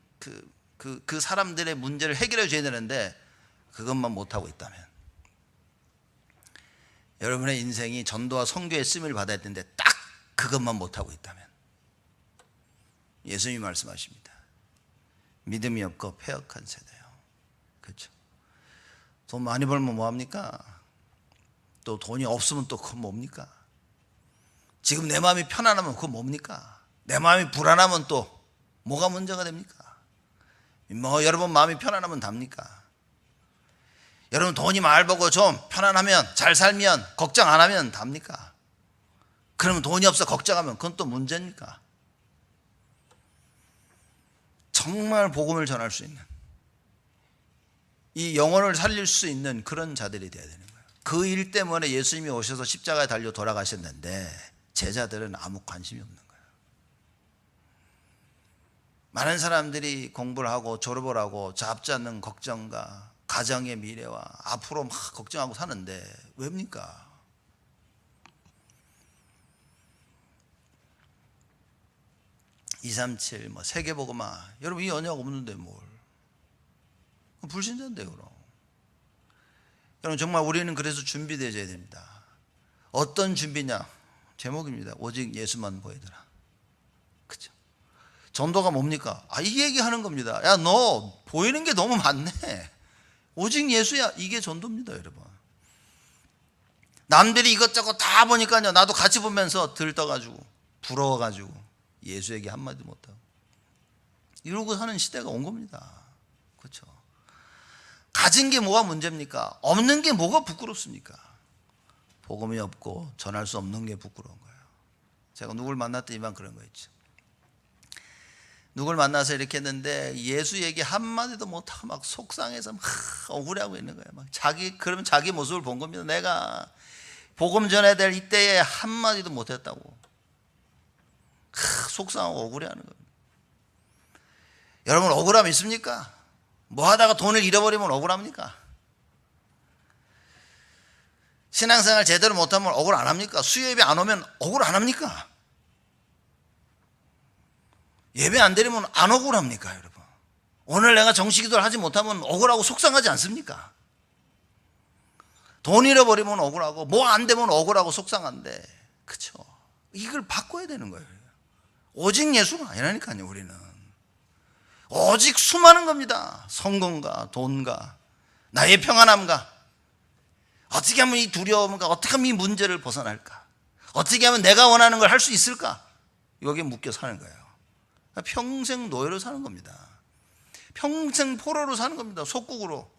그 사람들의 문제를 해결해 줘야 되는데 그것만 못하고 있다면, 여러분의 인생이 전도와 선교의 쓰임을 받아야 되는데 딱 그것만 못하고 있다면, 예수님이 말씀하십니다. 믿음이 없고 폐역한 세대요. 그렇죠? 돈 많이 벌면 뭐합니까? 또 돈이 없으면 또 그건 뭡니까? 지금 내 마음이 편안하면 그건 뭡니까? 내 마음이 불안하면 또 뭐가 문제가 됩니까? 뭐 여러분 마음이 편안하면 답니까? 여러분 돈이 많이 벌고 좀 편안하면, 잘 살면, 걱정 안 하면 답니까? 그러면 돈이 없어 걱정하면 그건 또 문제입니까? 정말 복음을 전할 수 있는, 이 영혼을 살릴 수 있는 그런 자들이 되어야 되는 거예요. 그 일 때문에 예수님이 오셔서 십자가에 달려 돌아가셨는데 제자들은 아무 관심이 없는 거예요. 많은 사람들이 공부를 하고 졸업을 하고 잡지 않는 걱정과 가정의 미래와 앞으로 막 걱정하고 사는데 왜입니까? (237) 뭐 세계복음화, 여러분 이 언약 없는데 뭘? 불신자인데 그럼. 여러분 정말 우리는 그래서 준비되어야 됩니다. 어떤 준비냐? 제목입니다. 오직 예수만 보이더라. 그죠? 전도가 뭡니까? 이 얘기하는 겁니다. 야, 너 보이는 게 너무 많네. 오직 예수야. 이게 전도입니다, 여러분. 남들이 이것저것 다 보니까요, 나도 같이 보면서 들떠가지고 부러워가지고 예수 얘기 한마디 못하고 이러고 사는 시대가 온 겁니다. 그렇죠? 가진 게 뭐가 문제입니까? 없는 게 뭐가 부끄럽습니까? 복음이 없고 전할 수 없는 게 부끄러운 거예요. 제가 누굴 만났더니만 그런 거 있죠. 누굴 만나서 이렇게 했는데 예수 얘기 한마디도 못하고 막 속상해서 막 억울해하고 있는 거예요. 막 그러면 자기 모습을 본 겁니다. 내가 복음 전해야 될 이때에 한마디도 못했다고 속상하고 억울해하는 거예요. 여러분, 억울함 있습니까? 뭐 하다가 돈을 잃어버리면 억울합니까? 신앙생활 제대로 못하면 억울 안 합니까? 수요예배 안 오면 억울 안 합니까? 예배 안 드리면 안 억울합니까, 여러분? 오늘 내가 정식기도를 하지 못하면 억울하고 속상하지 않습니까? 돈 잃어버리면 억울하고 뭐 안 되면 억울하고 속상한데, 그렇죠? 이걸 바꿔야 되는 거예요. 오직 예수가 아니라니까요. 우리는 오직 수많은 겁니다. 성공과 돈과 나의 평안함과 어떻게 하면 이 두려움과 어떻게 하면 이 문제를 벗어날까, 어떻게 하면 내가 원하는 걸 할 수 있을까, 여기에 묶여 사는 거예요. 평생 노예로 사는 겁니다. 평생 포로로 사는 겁니다. 속국으로.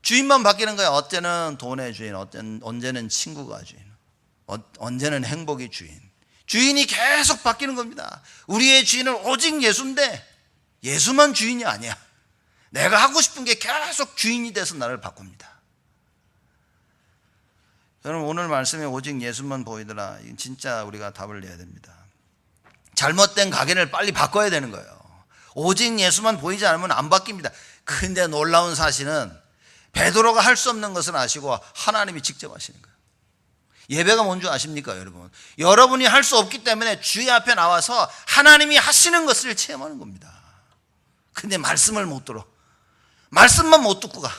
주인만 바뀌는 거예요. 어째는 돈의 주인, 언제는 친구가 주인, 언제는 행복이 주인. 주인이 계속 바뀌는 겁니다. 우리의 주인은 오직 예수인데 예수만 주인이 아니야. 내가 하고 싶은 게 계속 주인이 돼서 나를 바꿉니다. 여러분, 오늘 말씀에 오직 예수만 보이더라, 이건 진짜 우리가 답을 내야 됩니다. 잘못된 각인을 빨리 바꿔야 되는 거예요. 오직 예수만 보이지 않으면 안 바뀝니다. 근데 놀라운 사실은 베드로가 할 수 없는 것을 아시고 하나님이 직접 하시는 거예요. 예배가 뭔지 아십니까, 여러분? 여러분이 할 수 없기 때문에 주의 앞에 나와서 하나님이 하시는 것을 체험하는 겁니다. 근데 말씀을 못 들어. 말씀만 못 듣고 가.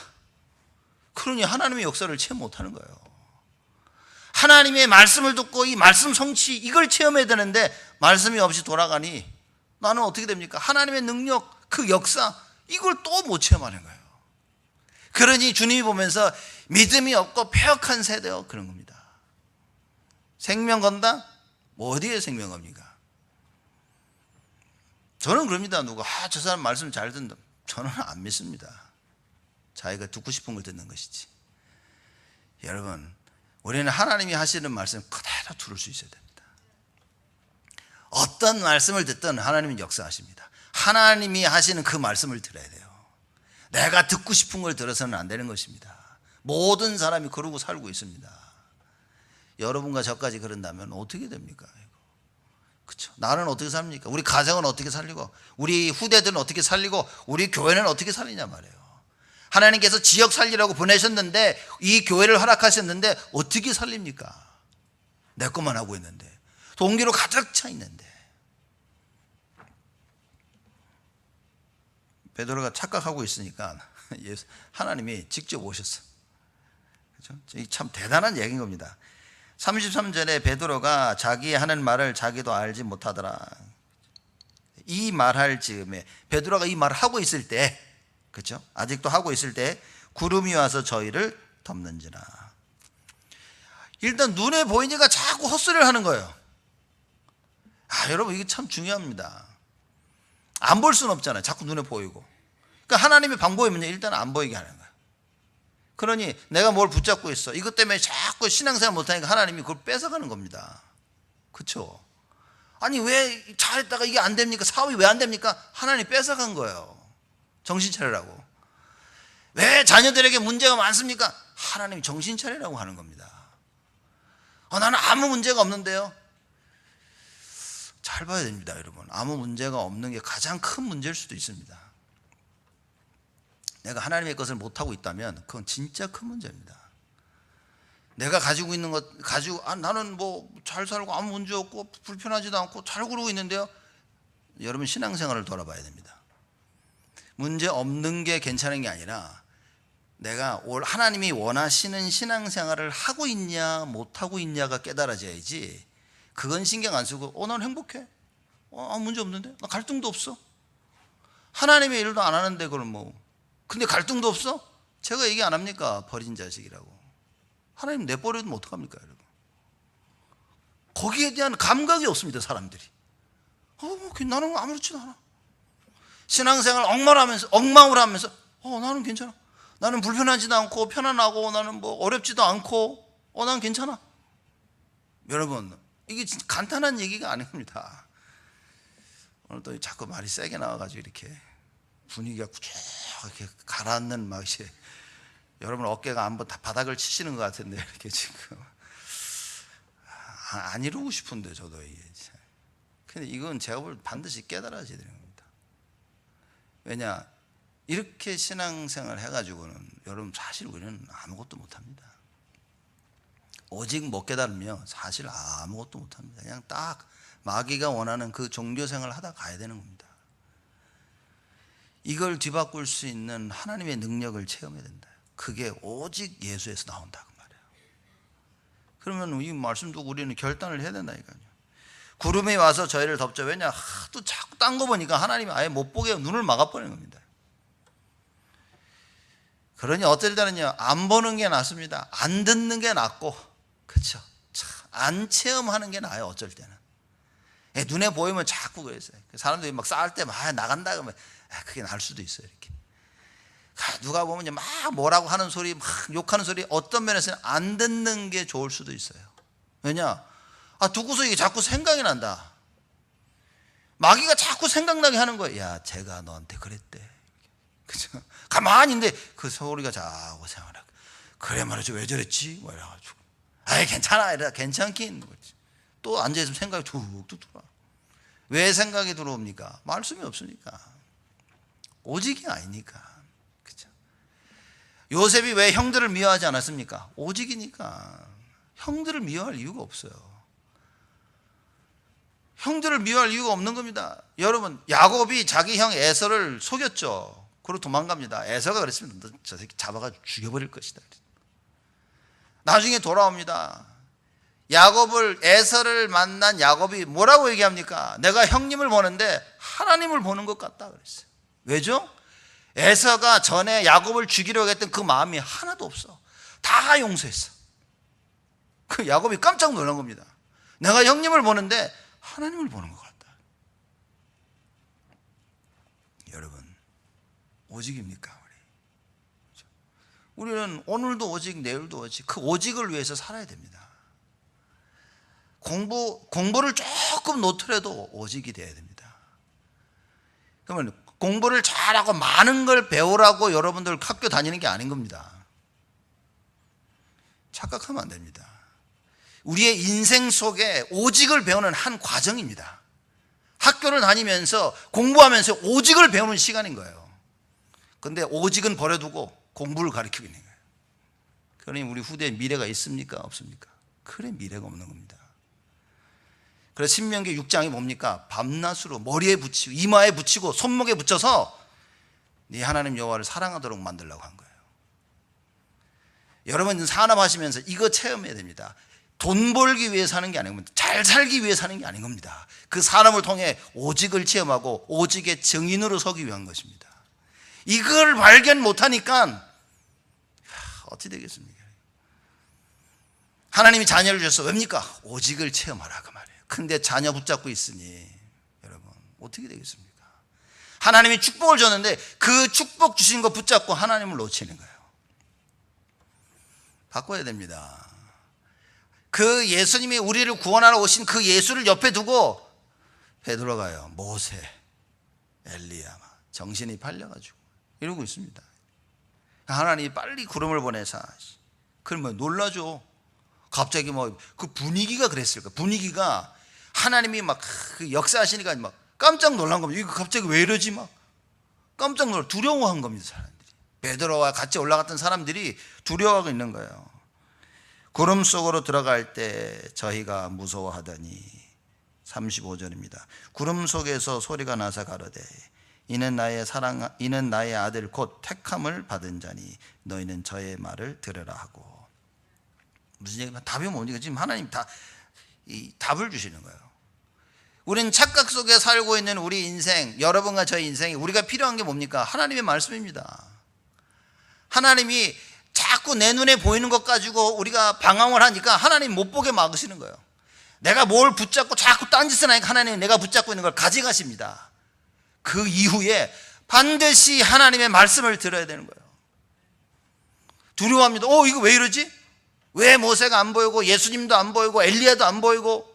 그러니 하나님의 역사를 체험 못 하는 거예요. 하나님의 말씀을 듣고 이 말씀 성취, 이걸 체험해야 되는데 말씀이 없이 돌아가니 나는 어떻게 됩니까? 하나님의 능력, 그 역사, 이걸 또 못 체험하는 거예요. 그러니 주님이 보면서 믿음이 없고 폐역한 세대요, 그런 겁니다. 생명 건다? 뭐 어디에 생명 겁니까? 저는 그럽니다. 누가 저 사람 말씀 잘 듣는다, 저는 안 믿습니다. 자기가 듣고 싶은 걸 듣는 것이지. 여러분, 우리는 하나님이 하시는 말씀 그대로 들을 수 있어야 됩니다. 어떤 말씀을 듣든 하나님은 역사하십니다. 하나님이 하시는 그 말씀을 들어야 돼요. 내가 듣고 싶은 걸 들어서는 안 되는 것입니다. 모든 사람이 그러고 살고 있습니다. 여러분과 저까지 그런다면 어떻게 됩니까? 그렇죠? 나는 어떻게 삽니까? 우리 가정은 어떻게 살리고, 우리 후대들은 어떻게 살리고, 우리 교회는 어떻게 살리냐 말이에요. 하나님께서 지역 살리라고 보내셨는데, 이 교회를 허락하셨는데 어떻게 살립니까? 내 것만 하고 있는데, 동기로 가득 차 있는데. 베드로가 착각하고 있으니까 하나님이 직접 오셨어. 그렇죠? 참 대단한 얘기인 겁니다. 33절에 베드로가 자기 하는 말을 자기도 알지 못하더라. 이 말할 즈음에, 베드로가 이 말을 하고 있을 때, 그렇죠? 아직도 하고 있을 때 구름이 와서 저희를 덮는지라. 일단 눈에 보이니까 자꾸 헛소리를 하는 거예요. 여러분, 이게 참 중요합니다. 안 볼 수는 없잖아요. 자꾸 눈에 보이고. 그러니까 하나님의 방법이 뭐냐? 일단 안 보이게 하는 거예요. 그러니 내가 뭘 붙잡고 있어, 이것 때문에 자꾸 신앙생활 못하니까 하나님이 그걸 뺏어가는 겁니다. 그렇죠? 아니, 왜 잘했다가 이게 안 됩니까? 사업이 왜 안 됩니까? 하나님 뺏어간 거예요. 정신 차리라고. 왜 자녀들에게 문제가 많습니까? 하나님이 정신 차리라고 하는 겁니다. 나는 아무 문제가 없는데요. 잘 봐야 됩니다, 여러분. 아무 문제가 없는 게 가장 큰 문제일 수도 있습니다. 내가 하나님의 것을 못하고 있다면 그건 진짜 큰 문제입니다. 내가 가지고 있는 것 가지고 나는 뭐 잘 살고 아무 문제 없고 불편하지도 않고 잘 그러고 있는데요. 여러분, 신앙생활을 돌아봐야 됩니다. 문제 없는 게 괜찮은 게 아니라 내가 하나님이 원하시는 신앙생활을 하고 있냐 못하고 있냐가 깨달아져야지, 그건 신경 안 쓰고 난 행복해, 아무 문제 없는데, 나 갈등도 없어, 하나님의 일도 안 하는데 그럼 뭐, 근데 갈등도 없어? 제가 얘기 안 합니까? 버린 자식이라고. 하나님 내버려두면 어떡합니까, 여러분? 거기에 대한 감각이 없습니다, 사람들이. 나는 아무렇지도 않아. 신앙생활 엉망을 하면서 나는 괜찮아, 나는 불편하지도 않고 편안하고, 나는 뭐 어렵지도 않고, 난 괜찮아. 여러분, 이게 간단한 얘기가 아닙니다. 오늘 또 자꾸 말이 세게 나와가지고 이렇게 분위기가 쭉 이렇게 가라앉는 맛이, 여러분 어깨가 한번 다 바닥을 치시는 것 같은데 이렇게 지금 안 이루고 싶은데 저도 이게. 근데 이건 제가 볼 반드시 깨달아져야 되는 겁니다. 왜냐, 이렇게 신앙생활 해가지고는 여러분 사실 우리는 아무것도 못합니다. 오직 못 깨달으면 사실 아무것도 못합니다. 그냥 딱 마귀가 원하는 그 종교생활을 하다 가야 되는 겁니다. 이걸 뒤바꿀 수 있는 하나님의 능력을 체험해야 된다. 그게 오직 예수에서 나온다 그 말이에요. 그러면 이 말씀 두고 우리는 결단을 해야 된다니까요. 구름이 와서 저희를 덮죠. 왜냐, 또 자꾸 딴 거 보니까 하나님이 아예 못 보게 눈을 막아버리는 겁니다. 그러니 어떨 때는요, 안 보는 게 낫습니다. 안 듣는 게 낫고, 그렇죠? 안 체험하는 게 나아요. 어쩔 때는 눈에 보이면 자꾸 그랬어요. 사람들이 막 싸울 때 막 나간다 그러면 그게 날 수도 있어요. 이렇게 누가 보면 막 뭐라고 하는 소리, 막 욕하는 소리, 어떤 면에서는 안 듣는 게 좋을 수도 있어요. 왜냐, 듣고서 이게 자꾸 생각이 난다. 마귀가 자꾸 생각나게 하는 거예요. 야, 제가 너한테 그랬대. 그죠? 가만히 있는데 그 소리가 자꾸 생각나. 그래 말이지, 왜 저랬지? 뭐 이래가지고, 아이 괜찮아, 이래 괜찮긴. 또 앉아있으면 생각이 툭툭 들어와. 왜 생각이 들어옵니까? 말씀이 없으니까. 오직이 아니니까. 그죠? 요셉이 왜 형들을 미워하지 않았습니까? 오직이니까. 형들을 미워할 이유가 없어요. 형들을 미워할 이유가 없는 겁니다. 여러분, 야곱이 자기 형 에서를 속였죠. 그리고 도망갑니다. 에서가 그랬으면 너 저 새끼 잡아가지고 죽여버릴 것이다. 나중에 돌아옵니다. 야곱을, 에서를 만난 야곱이 뭐라고 얘기합니까? 내가 형님을 보는데 하나님을 보는 것 같다 그랬어요. 왜죠? 에서가 전에 야곱을 죽이려고 했던 그 마음이 하나도 없어. 다 용서했어. 그 야곱이 깜짝 놀란 겁니다. 내가 형님을 보는데 하나님을 보는 것 같다. 여러분, 오직입니까? 우리는 오늘도 오직, 내일도 오직, 그 오직을 위해서 살아야 됩니다. 공부를 조금 놓더라도 오직이 돼야 됩니다. 그러면 공부를 잘하고 많은 걸 배우라고 여러분들 학교 다니는 게 아닌 겁니다. 착각하면 안 됩니다. 우리의 인생 속에 오직을 배우는 한 과정입니다. 학교를 다니면서 공부하면서 오직을 배우는 시간인 거예요. 그런데 오직은 버려두고 공부를 가르치고 있는 거예요. 그러니 우리 후대에 미래가 있습니까? 없습니까? 그래, 미래가 없는 겁니다. 그래서 신명기 6장이 뭡니까? 밤낮으로 머리에 붙이고 이마에 붙이고 손목에 붙여서 네 하나님 여호와를 사랑하도록 만들려고 한 거예요. 여러분 산업하시면서 이거 체험해야 됩니다. 돈 벌기 위해 사는 게 아닌 겁니다. 잘 살기 위해 사는 게 아닌 겁니다. 그 산업을 통해 오직을 체험하고 오직의 증인으로 서기 위한 것입니다. 이걸 발견 못하니까 어떻게 되겠습니까? 하나님이 자녀를 주셔서 왜입니까? 오직을 체험하라 그 말이에요. 근데 자녀 붙잡고 있으니 여러분 어떻게 되겠습니까? 하나님이 축복을 줬는데 그 축복 주신 거 붙잡고 하나님을 놓치는 거예요. 바꿔야 됩니다. 그 예수님이 우리를 구원하러 오신 그 예수를 옆에 두고 베드로가요, 모세, 엘리야 정신이 팔려가지고 이러고 있습니다. 하나님이 빨리 구름을 보내사. 그러면 놀라죠. 갑자기 그 분위기가 그랬을까? 분위기가 하나님이 막 그 역사하시니까 막 깜짝 놀란 겁니다. 이거 갑자기 왜 이러지? 막 깜짝 놀라 두려워한 겁니다. 사람들이. 베드로와 같이 올라갔던 사람들이 두려워하고 있는 거예요. 구름 속으로 들어갈 때 저희가 무서워하더니 35절입니다. 구름 속에서 소리가 나서 가로되 이는 나의 아들 곧 택함을 받은 자니 너희는 저의 말을 들으라 하고. 무슨 얘기냐? 답이 뭡니까? 지금 하나님 이 답을 주시는 거예요. 우리는 착각 속에 살고 있는 우리 인생, 여러분과 저희 인생이 우리가 필요한 게 뭡니까? 하나님의 말씀입니다. 하나님이 자꾸 내 눈에 보이는 것 가지고 우리가 방황을 하니까 하나님 못 보게 막으시는 거예요. 내가 뭘 붙잡고 자꾸 딴짓을 하니까 하나님이 내가 붙잡고 있는 걸 가져가십니다. 그 이후에 반드시 하나님의 말씀을 들어야 되는 거예요. 두려워합니다. 이거 왜 이러지? 왜 모세가 안 보이고 예수님도 안 보이고 엘리야도 안 보이고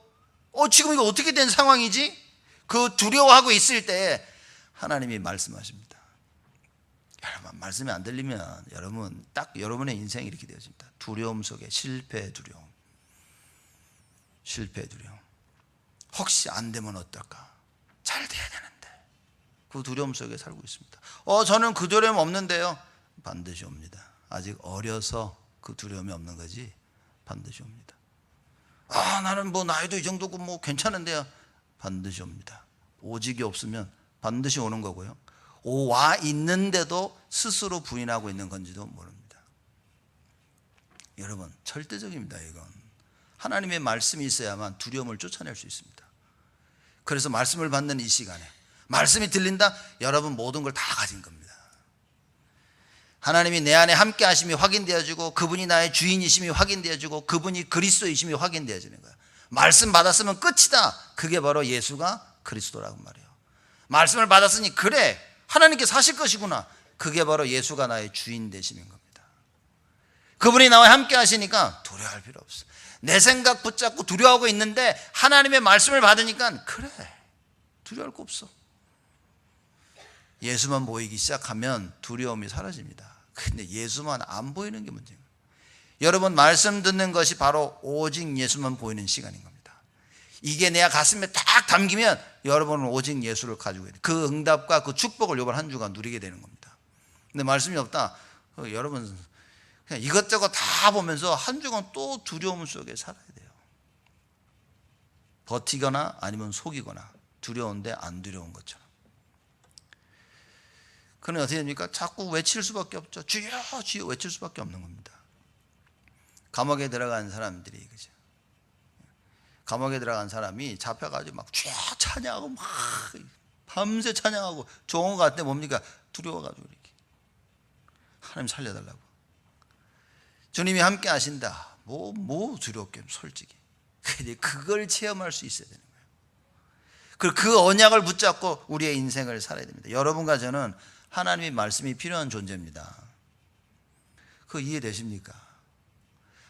지금 이거 어떻게 된 상황이지? 그 두려워하고 있을 때 하나님이 말씀하십니다. 여러분, 말씀이 안 들리면 여러분 딱 여러분의 인생이 이렇게 되어집니다. 두려움 속에 실패의 두려움. 실패의 두려움. 혹시 안 되면 어떨까? 잘 돼야 되는데. 그 두려움 속에 살고 있습니다. 저는 그 두려움 없는데요. 반드시 옵니다. 아직 어려서 그 두려움이 없는 거지 반드시 옵니다. 나는 뭐 나이도 이 정도고 뭐 괜찮은데요. 반드시 옵니다. 오직이 없으면 반드시 오는 거고요. 와 있는데도 스스로 부인하고 있는 건지도 모릅니다. 여러분, 절대적입니다. 이건 하나님의 말씀이 있어야만 두려움을 쫓아낼 수 있습니다. 그래서 말씀을 받는 이 시간에 말씀이 들린다? 여러분 모든 걸 다 가진 겁니다. 하나님이 내 안에 함께 하심이 확인되어지고 그분이 나의 주인이심이 확인되어지고 그분이 그리스도이심이 확인되어지는 거예요. 말씀 받았으면 끝이다. 그게 바로 예수가 그리스도라고 말해요. 말씀을 받았으니 그래 하나님께 사실 것이구나. 그게 바로 예수가 나의 주인 되심인 겁니다. 그분이 나와 함께 하시니까 두려워할 필요 없어. 내 생각 붙잡고 두려워하고 있는데 하나님의 말씀을 받으니까 그래 두려워할 거 없어. 예수만 보이기 시작하면 두려움이 사라집니다. 근데 예수만 안 보이는 게 문제예요. 여러분, 말씀 듣는 것이 바로 오직 예수만 보이는 시간인 겁니다. 이게 내 가슴에 딱 담기면 여러분은 오직 예수를 가지고 있는 그 응답과 그 축복을 이번 한 주간 누리게 되는 겁니다. 근데 말씀이 없다. 여러분 그냥 이것저것 다 보면서 한 주간 또 두려움 속에 살아야 돼요. 버티거나 아니면 속이거나 두려운데 안 두려운 것처럼. 그는 어떻게 됩니까? 자꾸 외칠 수밖에 없죠. 주여 주여 외칠 수밖에 없는 겁니다. 감옥에 들어간 사람들이 그죠. 감옥에 들어간 사람이 잡혀가지고 막 주여 찬양하고 막 밤새 찬양하고 좋은 것 같은데 뭡니까? 두려워가지고 이렇게 하나님 살려달라고. 주님이 함께 하신다. 뭐 두렵게 솔직히. 근데 그걸 체험할 수 있어야 되는 거예요. 그리고 그 언약을 붙잡고 우리의 인생을 살아야 됩니다. 여러분과 저는 하나님의 말씀이 필요한 존재입니다. 그거 이해되십니까?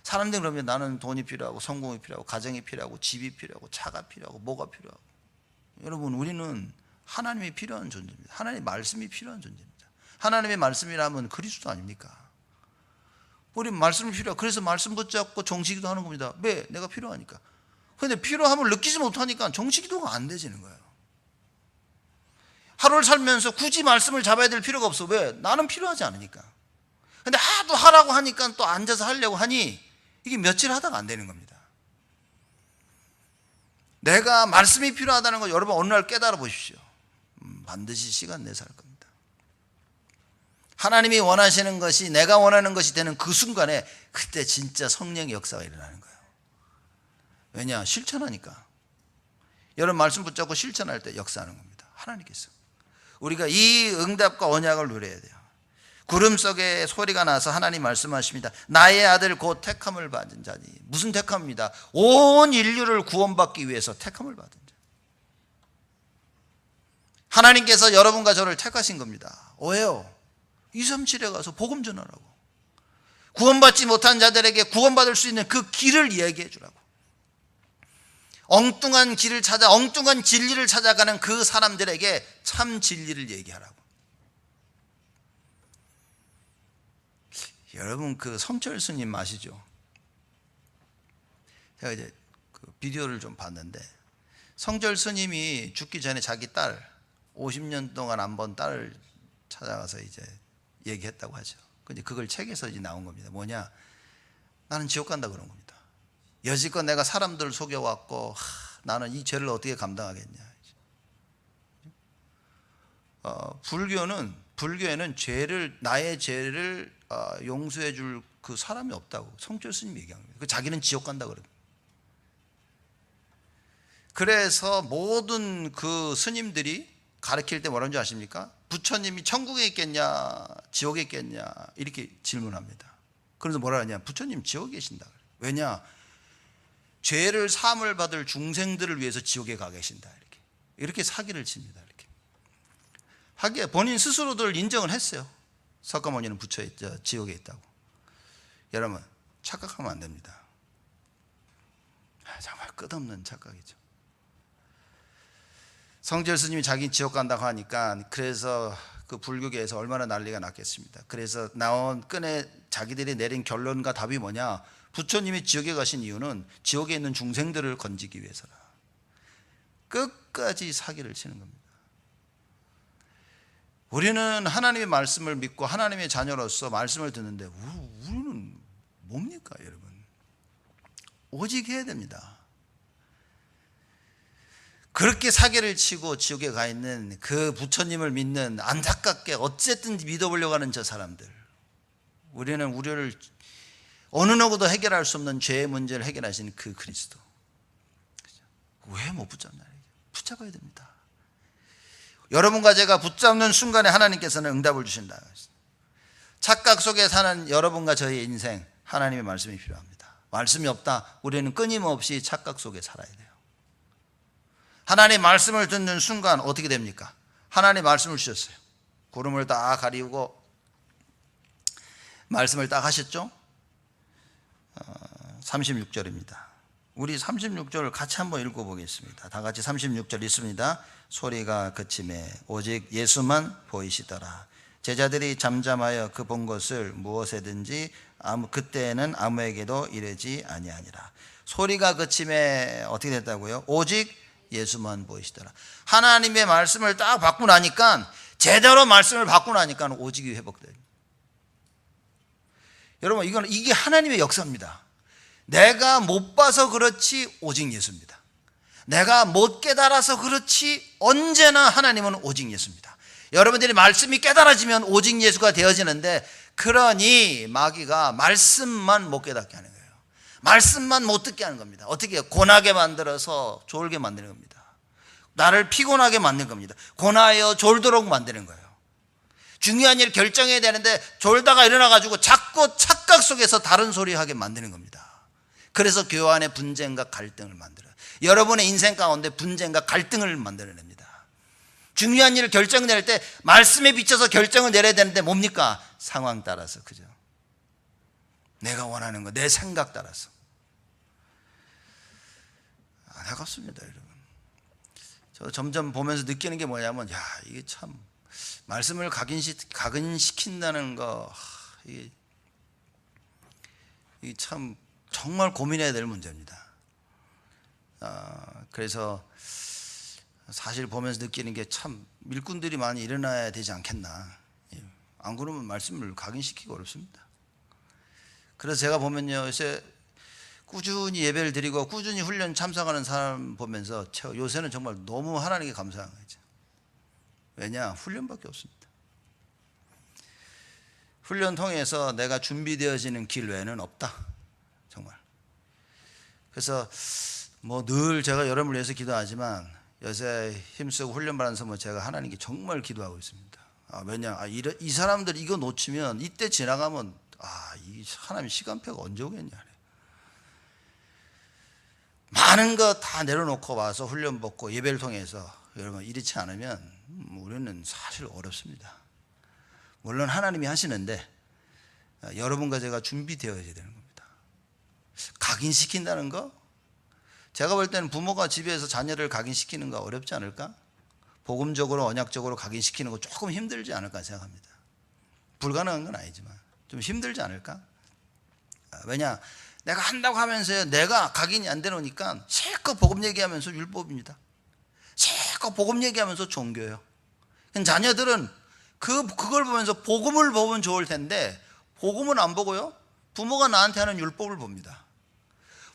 사람들이 그러면 나는 돈이 필요하고 성공이 필요하고 가정이 필요하고 집이 필요하고 차가 필요하고 뭐가 필요하고. 여러분, 우리는 하나님이 필요한 존재입니다. 하나님의 말씀이 필요한 존재입니다. 하나님의 말씀이라면 그리스도 아닙니까? 우리는 말씀이 필요하고 그래서 말씀 붙잡고 정식기도 하는 겁니다. 왜? 내가 필요하니까. 그런데 필요함을 느끼지 못하니까 정식기도가 안 되지는 거예요. 하루를 살면서 굳이 말씀을 잡아야 될 필요가 없어. 왜? 나는 필요하지 않으니까. 근데 하도 하라고 하니까 또 앉아서 하려고 하니 이게 며칠 하다가 안 되는 겁니다. 내가 말씀이 필요하다는 걸 여러분 어느 날 깨달아 보십시오. 반드시 시간 내서 할 겁니다. 하나님이 원하시는 것이 내가 원하는 것이 되는 그 순간에 그때 진짜 성령의 역사가 일어나는 거예요. 왜냐? 실천하니까. 여러분 말씀 붙잡고 실천할 때 역사하는 겁니다. 하나님께서. 우리가 이 응답과 언약을 누려야 돼요. 구름 속에 소리가 나서 하나님 말씀하십니다. 나의 아들 곧 택함을 받은 자니. 무슨 택함입니다. 온 인류를 구원받기 위해서 택함을 받은 자. 하나님께서 여러분과 저를 택하신 겁니다. 왜요? 237에 가서 복음 전하라고. 구원받지 못한 자들에게 구원받을 수 있는 그 길을 이야기해 주라고. 엉뚱한 길을 찾아 엉뚱한 진리를 찾아가는 그 사람들에게 참 진리를 얘기하라고. 여러분 그 성철 스님 아시죠? 제가 이제 그 비디오를 좀 봤는데 성철 스님이 죽기 전에 자기 딸 50년 동안 안 본 딸을 찾아가서 이제 얘기했다고 하죠. 근데 그걸 책에서 이제 나온 겁니다. 뭐냐? 나는 지옥 간다 그런 겁니다. 여지껏 내가 사람들을 속여왔고 나는 이 죄를 어떻게 감당하겠냐. 불교에는 나의 죄를 용서해 줄 그 사람이 없다고 성철 스님이 얘기한 거예요. 자기는 지옥 간다 그래요. 그래서 모든 그 스님들이 가르칠 때 뭐라는 줄 아십니까? 부처님이 천국에 있겠냐 지옥에 있겠냐 이렇게 질문합니다. 그래서 뭐라 하냐? 부처님 지옥에 계신다. 왜냐? 죄를 사함을 받을 중생들을 위해서 지옥에 가 계신다. 이렇게 사기를 칩니다. 이렇게 하기에 본인 스스로들 인정을 했어요. 석가모니는 부처에 있죠. 지옥에 있다고. 여러분 착각하면 안 됩니다. 정말 끝없는 착각이죠. 성질 스님이 자기 지옥 간다고 하니까 그래서 그 불교계에서 얼마나 난리가 났겠습니다. 그래서 나온 끈에 자기들이 내린 결론과 답이 뭐냐? 부처님이 지옥에 가신 이유는 지옥에 있는 중생들을 건지기 위해서라. 끝까지 사기를 치는 겁니다. 우리는 하나님의 말씀을 믿고 하나님의 자녀로서 말씀을 듣는데 우리는 뭡니까 여러분? 오직 해야 됩니다. 그렇게 사기를 치고 지옥에 가 있는 그 부처님을 믿는, 안타깝게 어쨌든 믿어보려고 하는 저 사람들, 우리는 우리를 어느 누구도 해결할 수 없는 죄의 문제를 해결하신 그 그리스도, 왜 못 붙잡나? 붙잡아야 됩니다. 여러분과 제가 붙잡는 순간에 하나님께서는 응답을 주신다. 착각 속에 사는 여러분과 저의 인생, 하나님의 말씀이 필요합니다. 말씀이 없다, 우리는 끊임없이 착각 속에 살아야 돼요. 하나님 말씀을 듣는 순간 어떻게 됩니까? 하나님 말씀을 주셨어요. 구름을 다 가리우고 말씀을 딱 하셨죠? 36절입니다. 우리 36절을 같이 한번 읽어보겠습니다. 다 같이 36절 읽습니다. 소리가 그침에 오직 예수만 보이시더라. 제자들이 잠잠하여 그 본 것을 무엇에든지 그때는 아무에게도 이르지 아니하니라. 소리가 그침에 어떻게 됐다고요? 오직 예수만 보이시더라. 하나님의 말씀을 딱 받고 나니까, 제대로 말씀을 받고 나니까 오직이 회복돼요. 여러분, 이게 하나님의 역사입니다. 내가 못 봐서 그렇지 오직 예수입니다. 내가 못 깨달아서 그렇지 언제나 하나님은 오직 예수입니다. 여러분들이 말씀이 깨달아지면 오직 예수가 되어지는데, 그러니 마귀가 말씀만 못 깨닫게 하는 거예요. 말씀만 못 듣게 하는 겁니다. 어떻게 해요? 고나게 만들어서 졸게 만드는 겁니다. 나를 피곤하게 만드는 겁니다. 고나여 졸도록 만드는 거예요. 중요한 일 결정해야 되는데 졸다가 일어나가지고 자꾸 착각 속에서 다른 소리 하게 만드는 겁니다. 그래서 교회 안에 분쟁과 갈등을 만들어요. 여러분의 인생 가운데 분쟁과 갈등을 만들어냅니다. 중요한 일을 결정낼 때 말씀에 비춰서 결정을 내려야 되는데 뭡니까? 상황 따라서, 그죠? 내가 원하는 거, 내 생각 따라서. 안타깝습니다, 여러분. 저 점점 보면서 느끼는 게 뭐냐면, 이게 참 말씀을 각인시킨다는 거, 이게 참 정말 고민해야 될 문제입니다. 그래서 사실 보면서 느끼는 게, 참 일꾼들이 많이 일어나야 되지 않겠나. 안 그러면 말씀을 각인시키기 어렵습니다. 그래서 제가 보면요, 요새 꾸준히 예배를 드리고 꾸준히 훈련 참석하는 사람 보면서 요새는 정말 너무 하나님께 감사한 거죠. 왜냐? 훈련밖에 없습니다. 훈련 통해서 내가 준비되어지는 길 외에는 없다, 정말. 그래서 뭐 늘 제가 여러분을 위해서 기도하지만 요새 힘쓰고 훈련받으면서 제가 하나님께 정말 기도하고 있습니다. 왜냐? 이 사람들 이거 놓치면, 이때 지나가면 이 하나님 시간표가 언제 오겠냐. 많은 거 다 내려놓고 와서 훈련 받고 예배를 통해서, 여러분 이렇지 않으면 우리는 사실 어렵습니다. 물론 하나님이 하시는데 여러분과 제가 준비되어야 되는 겁니다. 각인시킨다는 거, 제가 볼 때는 부모가 집에서 자녀를 각인시키는 거 어렵지 않을까? 복음적으로 언약적으로 각인시키는 거 조금 힘들지 않을까 생각합니다. 불가능한 건 아니지만 좀 힘들지 않을까? 왜냐? 내가 한다고 하면서 내가 각인이 안 되니까 실컷 복음 얘기하면서 율법입니다. 실컷 복음 얘기하면서 종교예요. 자녀들은 그걸 보면서 복음을 보면 좋을 텐데 복음은 안 보고요, 부모가 나한테 하는 율법을 봅니다.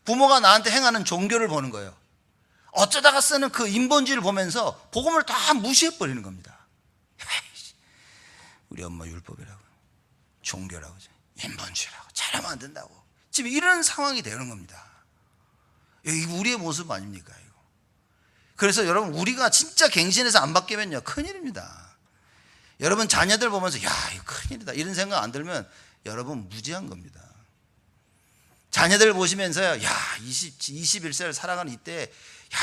부모가 나한테 행하는 종교를 보는 거예요. 어쩌다가 쓰는 그 인본주의를 보면서 복음을 다 무시해버리는 겁니다. 우리 엄마 율법이라고, 종교라고, 인본주의라고, 잘하면 안 된다고, 지금 이런 상황이 되는 겁니다. 이게 우리의 모습 아닙니까? 이거. 그래서 여러분, 우리가 진짜 갱신해서 안 바뀌면요, 큰일입니다. 여러분 자녀들 보면서 이거 큰일이다 이런 생각 안 들면 여러분 무지한 겁니다. 자녀들 보시면서요, 21세를 살아가는 이때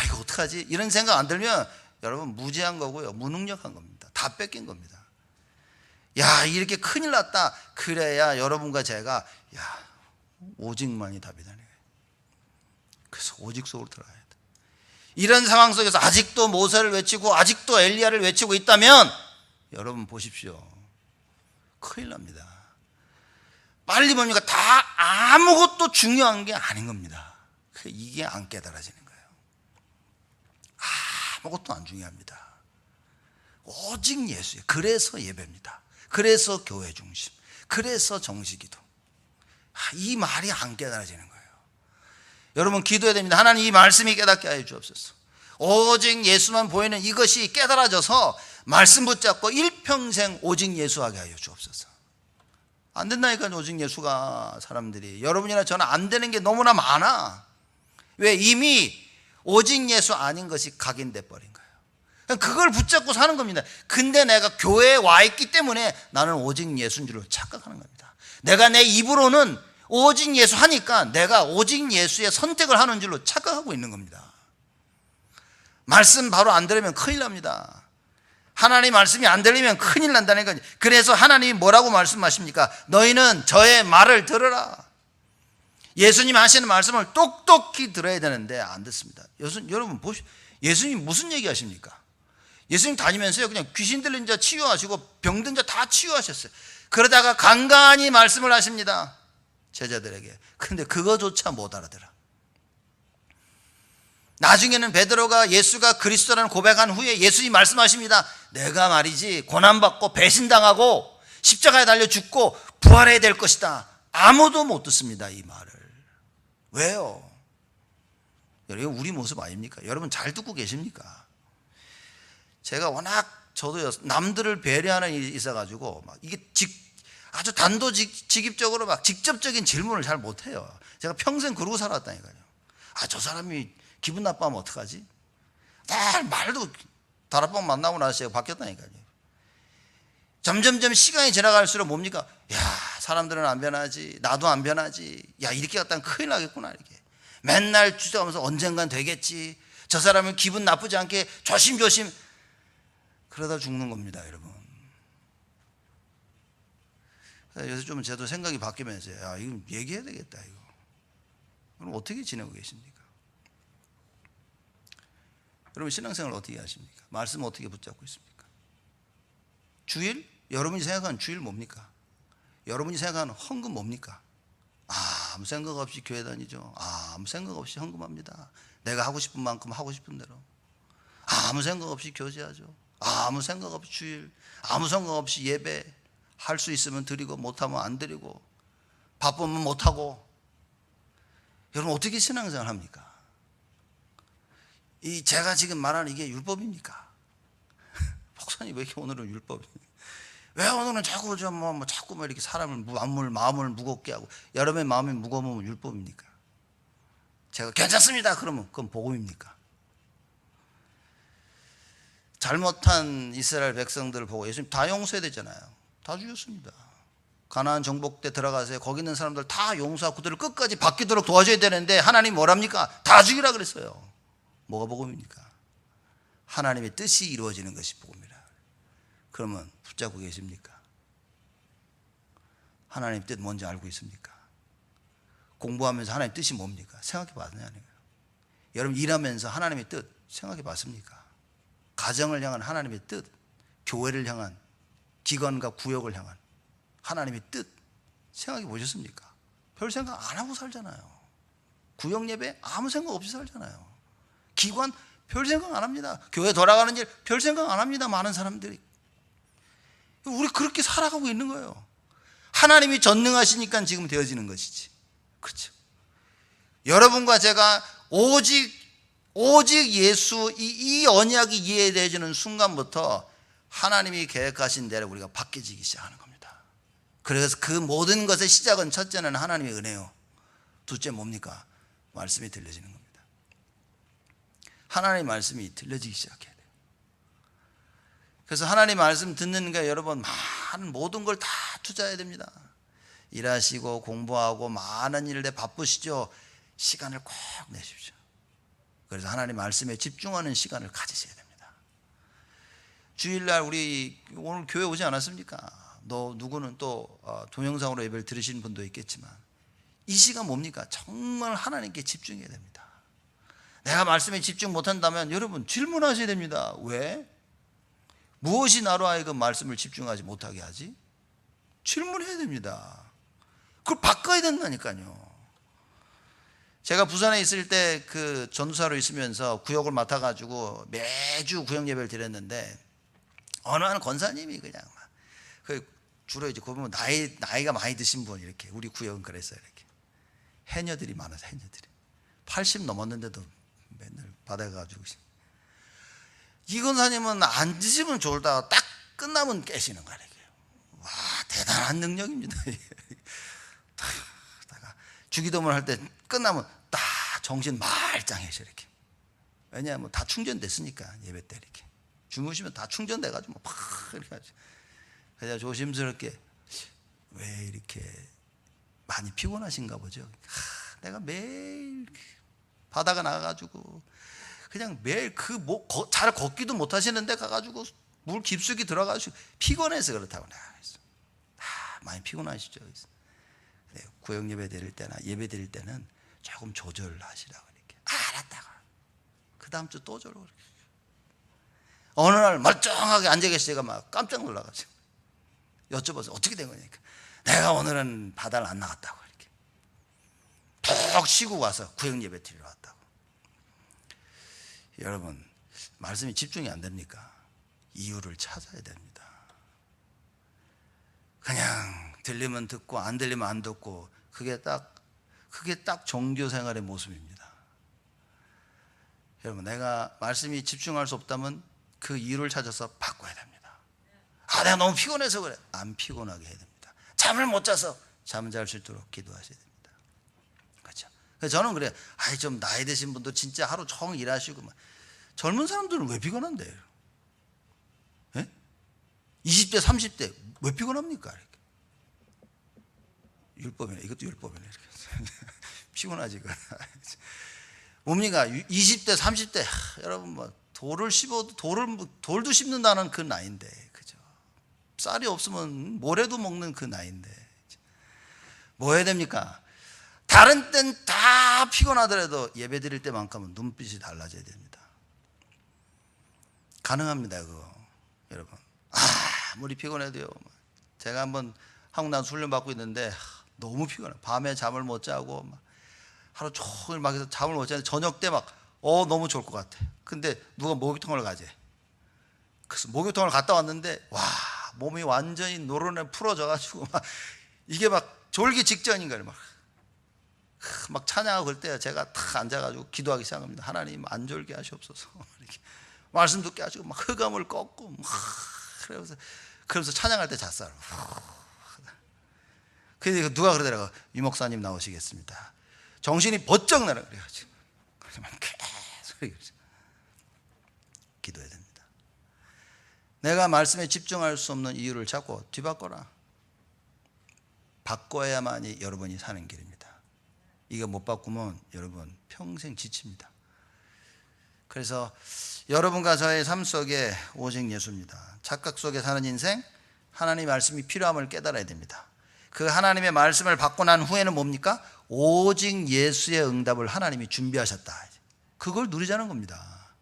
이거 어떡하지? 이런 생각 안 들면 여러분 무지한 거고요, 무능력한 겁니다. 다 뺏긴 겁니다. 이렇게 큰일 났다. 그래야 여러분과 제가 오직만이 답이다. 그래서 오직 속으로 들어가야 돼. 이런 상황 속에서 아직도 모세를 외치고 아직도 엘리야를 외치고 있다면 여러분 보십시오. 큰일 납니다. 빨리 뭡니까? 다 아무것도 중요한 게 아닌 겁니다. 이게 안 깨달아지는 거예요. 아무것도 안 중요합니다. 오직 예수예요. 그래서 예배입니다. 그래서 교회 중심. 그래서 정식기도. 이 말이 안 깨달아지는 거예요. 여러분 기도해야 됩니다. 하나님 이 말씀이 깨닫게 하여 주옵소서. 오직 예수만 보이는 이것이 깨달아져서 말씀 붙잡고 일평생 오직 예수하게 하여 주옵소서. 안 된다니까 오직 예수가 사람들이. 여러분이나 저는 안 되는 게 너무나 많아. 왜? 이미 오직 예수 아닌 것이 각인돼 버린 거예요. 그걸 붙잡고 사는 겁니다. 근데 내가 교회에 와 있기 때문에 나는 오직 예수인 줄로 착각하는 겁니다. 내가 내 입으로는 오직 예수 하니까 내가 오직 예수의 선택을 하는 줄로 착각하고 있는 겁니다. 말씀 바로 안 들으면 큰일 납니다. 하나님 말씀이 안 들리면 큰일 난다니까요. 그래서 하나님이 뭐라고 말씀하십니까? 너희는 저의 말을 들으라. 예수님 하시는 말씀을 똑똑히 들어야 되는데 안 듣습니다. 여러분 보십시오. 예수님 무슨 얘기 하십니까? 예수님 다니면서요 그냥 귀신 들린 자 치유하시고 병든 자 다 치유하셨어요. 그러다가 간간히 말씀을 하십니다. 제자들에게. 근데 그거조차 못 알아들어. 나중에는 베드로가 예수가 그리스도라는 고백한 후에 예수님이 말씀하십니다. 내가 말이지 고난받고 배신당하고 십자가에 달려 죽고 부활해야 될 것이다. 아무도 못 듣습니다. 이 말을. 왜요? 여러분 우리 모습 아닙니까? 여러분 잘 듣고 계십니까? 제가 워낙 저도 남들을 배려하는 일이 있어가지고 막 이게 아주 단도직입적으로 막 직접적인 질문을 잘 못해요. 제가 평생 그러고 살았다니까요. 저 사람이 기분 나빠하면 어떡하지? 말도 다락방 만나고 나서 제가 바뀌었다니까요. 점점점 시간이 지나갈수록 뭡니까? 사람들은 안 변하지. 나도 안 변하지. 이렇게 갔다가 큰일 나겠구나. 이렇게 맨날 주저하면서 언젠간 되겠지. 저 사람은 기분 나쁘지 않게 조심조심. 그러다 죽는 겁니다, 여러분. 요새 좀 저도 생각이 바뀌면서 이거 얘기해야 되겠다. 이거. 그럼 어떻게 지내고 계십니까? 여러분 신앙생활 어떻게 하십니까? 말씀 어떻게 붙잡고 있습니까? 주일? 여러분이 생각하는 주일 뭡니까? 여러분이 생각하는 헌금 뭡니까? 아무 생각 없이 교회 다니죠. 아무 생각 없이 헌금합니다. 내가 하고 싶은 만큼 하고 싶은 대로. 아무 생각 없이 교제하죠. 아무 생각 없이 주일. 아무 생각 없이 예배. 할 수 있으면 드리고 못하면 안 드리고 바쁘면 못하고. 여러분 어떻게 신앙생활 합니까? 제가 지금 말하는 이게 율법입니까? 목사님 왜 이렇게 오늘은 율법이? 왜 오늘은 자꾸 자꾸 이렇게 사람을 마음을 무겁게 하고. 여러분의 마음이 무거우면 율법입니까? 제가 괜찮습니다 그러면 그건 복음입니까? 잘못한 이스라엘 백성들을 보고 예수님 다 용서해야 되잖아요. 다 죽였습니다. 가나안 정복 때 들어가서 거기 있는 사람들 다 용서하고 그들을 끝까지 바뀌도록 도와줘야 되는데 하나님 뭐랍니까? 다 죽이라 그랬어요. 뭐가 복음입니까? 하나님의 뜻이 이루어지는 것이 복음이라. 그러면 붙잡고 계십니까? 하나님 뜻 뭔지 알고 있습니까? 공부하면서 하나님 뜻이 뭡니까? 생각해 봤느냐는 거예요. 여러분 일하면서 하나님의 뜻 생각해 봤습니까? 가정을 향한 하나님의 뜻, 교회를 향한, 기관과 구역을 향한 하나님의 뜻 생각해 보셨습니까? 별 생각 안 하고 살잖아요. 구역 예배 아무 생각 없이 살잖아요. 기관 별 생각 안 합니다. 교회 돌아가는 일 별 생각 안 합니다. 많은 사람들이. 우리 그렇게 살아가고 있는 거예요. 하나님이 전능하시니까 지금 되어지는 것이지. 그렇죠? 여러분과 제가 오직 예수 이 언약이 이해되어지는 순간부터 하나님이 계획하신 대로 우리가 바뀌어지기 시작하는 겁니다. 그래서 그 모든 것의 시작은 첫째는 하나님의 은혜요. 둘째 뭡니까? 말씀이 들려지는 겁니다. 하나님의 말씀이 들려지기 시작해야 돼요. 그래서 하나님의 말씀 듣는 게 여러분 많은 모든 걸 다 투자해야 됩니다. 일하시고 공부하고 많은 일에 바쁘시죠? 시간을 꼭 내십시오. 그래서 하나님 말씀에 집중하는 시간을 가지셔야 됩니다. 주일날 우리 오늘 교회 오지 않았습니까? 누구는 또 동영상으로 예배를 들으시는 분도 있겠지만 이 시간 뭡니까? 정말 하나님께 집중해야 됩니다. 내가 말씀에 집중 못한다면 여러분 질문하셔야 됩니다. 왜? 무엇이 나로 하여금 말씀을 집중하지 못하게 하지? 질문해야 됩니다. 그걸 바꿔야 된다니까요. 제가 부산에 있을 때 그 전도사로 있으면서 구역을 맡아가지고 매주 구역 예배를 드렸는데 어느 한 권사님이 그냥 막 주로 이제 보면 나이가 많이 드신 분, 이렇게 우리 구역은 그랬어요. 이렇게 해녀들이 많아서 해녀들이 80 넘었는데도 맨날 받아가지고, 이 권사님은 앉으시면 졸다가 딱 끝나면 깨시는 거예요. 와, 대단한 능력입니다. 주기도문 할 때 끝나면 딱 정신 말짱해서 이렇게. 왜냐하면 다 충전됐으니까. 예배 때 이렇게 주무시면 다 충전돼가지고 막 이렇게 하죠. 그래서 조심스럽게, 왜 이렇게 많이 피곤하신가 보죠. 내가 매일 바다가 나가가지고 그냥 매일 잘 걷기도 못하시는데 가가지고 물 깊숙이 들어가지고 피곤해서 그렇다고 내가 했어. 많이 피곤하시죠. 구역 예배 드릴 때나 예배 드릴 때는 조금 조절하시라고 이렇게. 알았다고. 그 다음 주 또 저러고. 어느 날 멀쩡하게 앉아 계시다가 막 깜짝 놀라가지고 여쭤봐서 어떻게 된 거니까, 내가 오늘은 바다를 안 나갔다고 이렇게 푹 쉬고 와서 구역 예배 드리러 왔다고. 여러분, 말씀이 집중이 안 됩니까? 이유를 찾아야 됩니다. 그냥 들리면 듣고 안 들리면 안 듣고, 그게 딱 종교 생활의 모습입니다. 여러분, 내가 말씀이 집중할 수 없다면 그 이유를 찾아서 바꿔야 됩니다. 내가 너무 피곤해서 그래. 안 피곤하게 해야 됩니다. 잠을 못 자서 잠 잘 수 있도록 기도하셔야 됩니다. 그렇죠? 그래서 저는 그래요. 좀 나이 드신 분도 진짜 하루 종일 일하시고, 젊은 사람들은 왜 피곤한데요? 예? 20대 30대 왜 피곤합니까? 이렇게. 율법이네. 이것도 율법이네. 이렇게. 피곤하지. 뭡니까? 20대 30대 여러분 돌을 씹어도 돌도 씹는다는 그 나이인데, 그죠? 쌀이 없으면 모래도 먹는 그 나이인데 뭐 해야 됩니까? 다른 땐 다 피곤하더라도 예배 드릴 때만큼은 눈빛이 달라져야 됩니다. 가능합니다, 그거. 여러분, 아무리 피곤해도요. 제가 한번 한국 나와서 훈련 받고 있는데 너무 피곤해. 밤에 잠을 못 자고 하루 종일 막 해서 잠을 못 자는데 저녁 때 너무 좋을 것 같아. 근데 누가 목욕통을 가재. 그래서 목욕통을 갔다 왔는데 몸이 완전히 노른에 풀어져가지고 이게 졸기 직전인 거예요. 막 찬양하고 그럴 때 제가 탁 앉아가지고 기도하기 시작합니다. 하나님, 안 졸게 하시옵소서. 이렇게 말씀 듣게 하시고 흑암을 꺾고 그러면서 찬양할 때 잤어요. 그래서 누가 그러더라고. 유 목사님 나오시겠습니다. 정신이 번쩍 나라 그래가지고 계속 기도해야 됩니다. 내가 말씀에 집중할 수 없는 이유를 찾고 뒤바꿔라. 바꿔야만이 여러분이 사는 길입니다. 이거 못 바꾸면 여러분 평생 지칩니다. 그래서 여러분과 저의 삶 속에 오직 예수입니다. 착각 속에 사는 인생, 하나님의 말씀이 필요함을 깨달아야 됩니다. 그 하나님의 말씀을 받고 난 후에는 뭡니까? 오직 예수의 응답을 하나님이 준비하셨다. 그걸 누리자는 겁니다.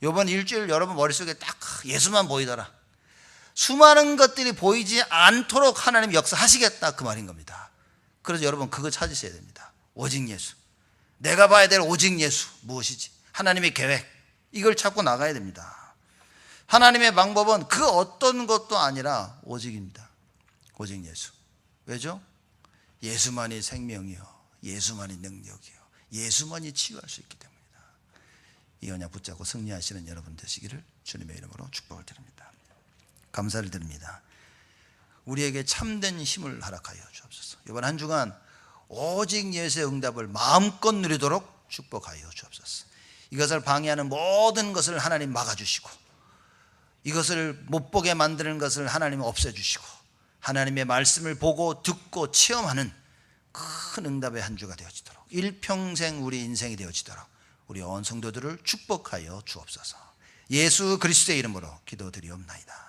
이번 일주일 여러분 머릿속에 딱 예수만 보이더라. 수많은 것들이 보이지 않도록 하나님 역사하시겠다, 그 말인 겁니다. 그래서 여러분 그거 찾으셔야 됩니다. 오직 예수. 내가 봐야 될 오직 예수. 무엇이지? 하나님의 계획. 이걸 찾고 나가야 됩니다. 하나님의 방법은 그 어떤 것도 아니라 오직입니다. 오직 예수. 왜죠? 예수만이 생명이요, 예수만이 능력이요, 예수만이 치유할 수 있기 때문이다. 이 언약 붙잡고 승리하시는 여러분 되시기를 주님의 이름으로 축복을 드립니다. 감사를 드립니다. 우리에게 참된 힘을 허락하여 주옵소서. 이번 한 주간 오직 예수의 응답을 마음껏 누리도록 축복하여 주옵소서. 이것을 방해하는 모든 것을 하나님 막아주시고, 이것을 못 보게 만드는 것을 하나님 없애주시고, 하나님의 말씀을 보고 듣고 체험하는 큰 응답의 한 주가 되어지도록, 일평생 우리 인생이 되어지도록 우리 온 성도들을 축복하여 주옵소서. 예수 그리스도의 이름으로 기도드리옵나이다.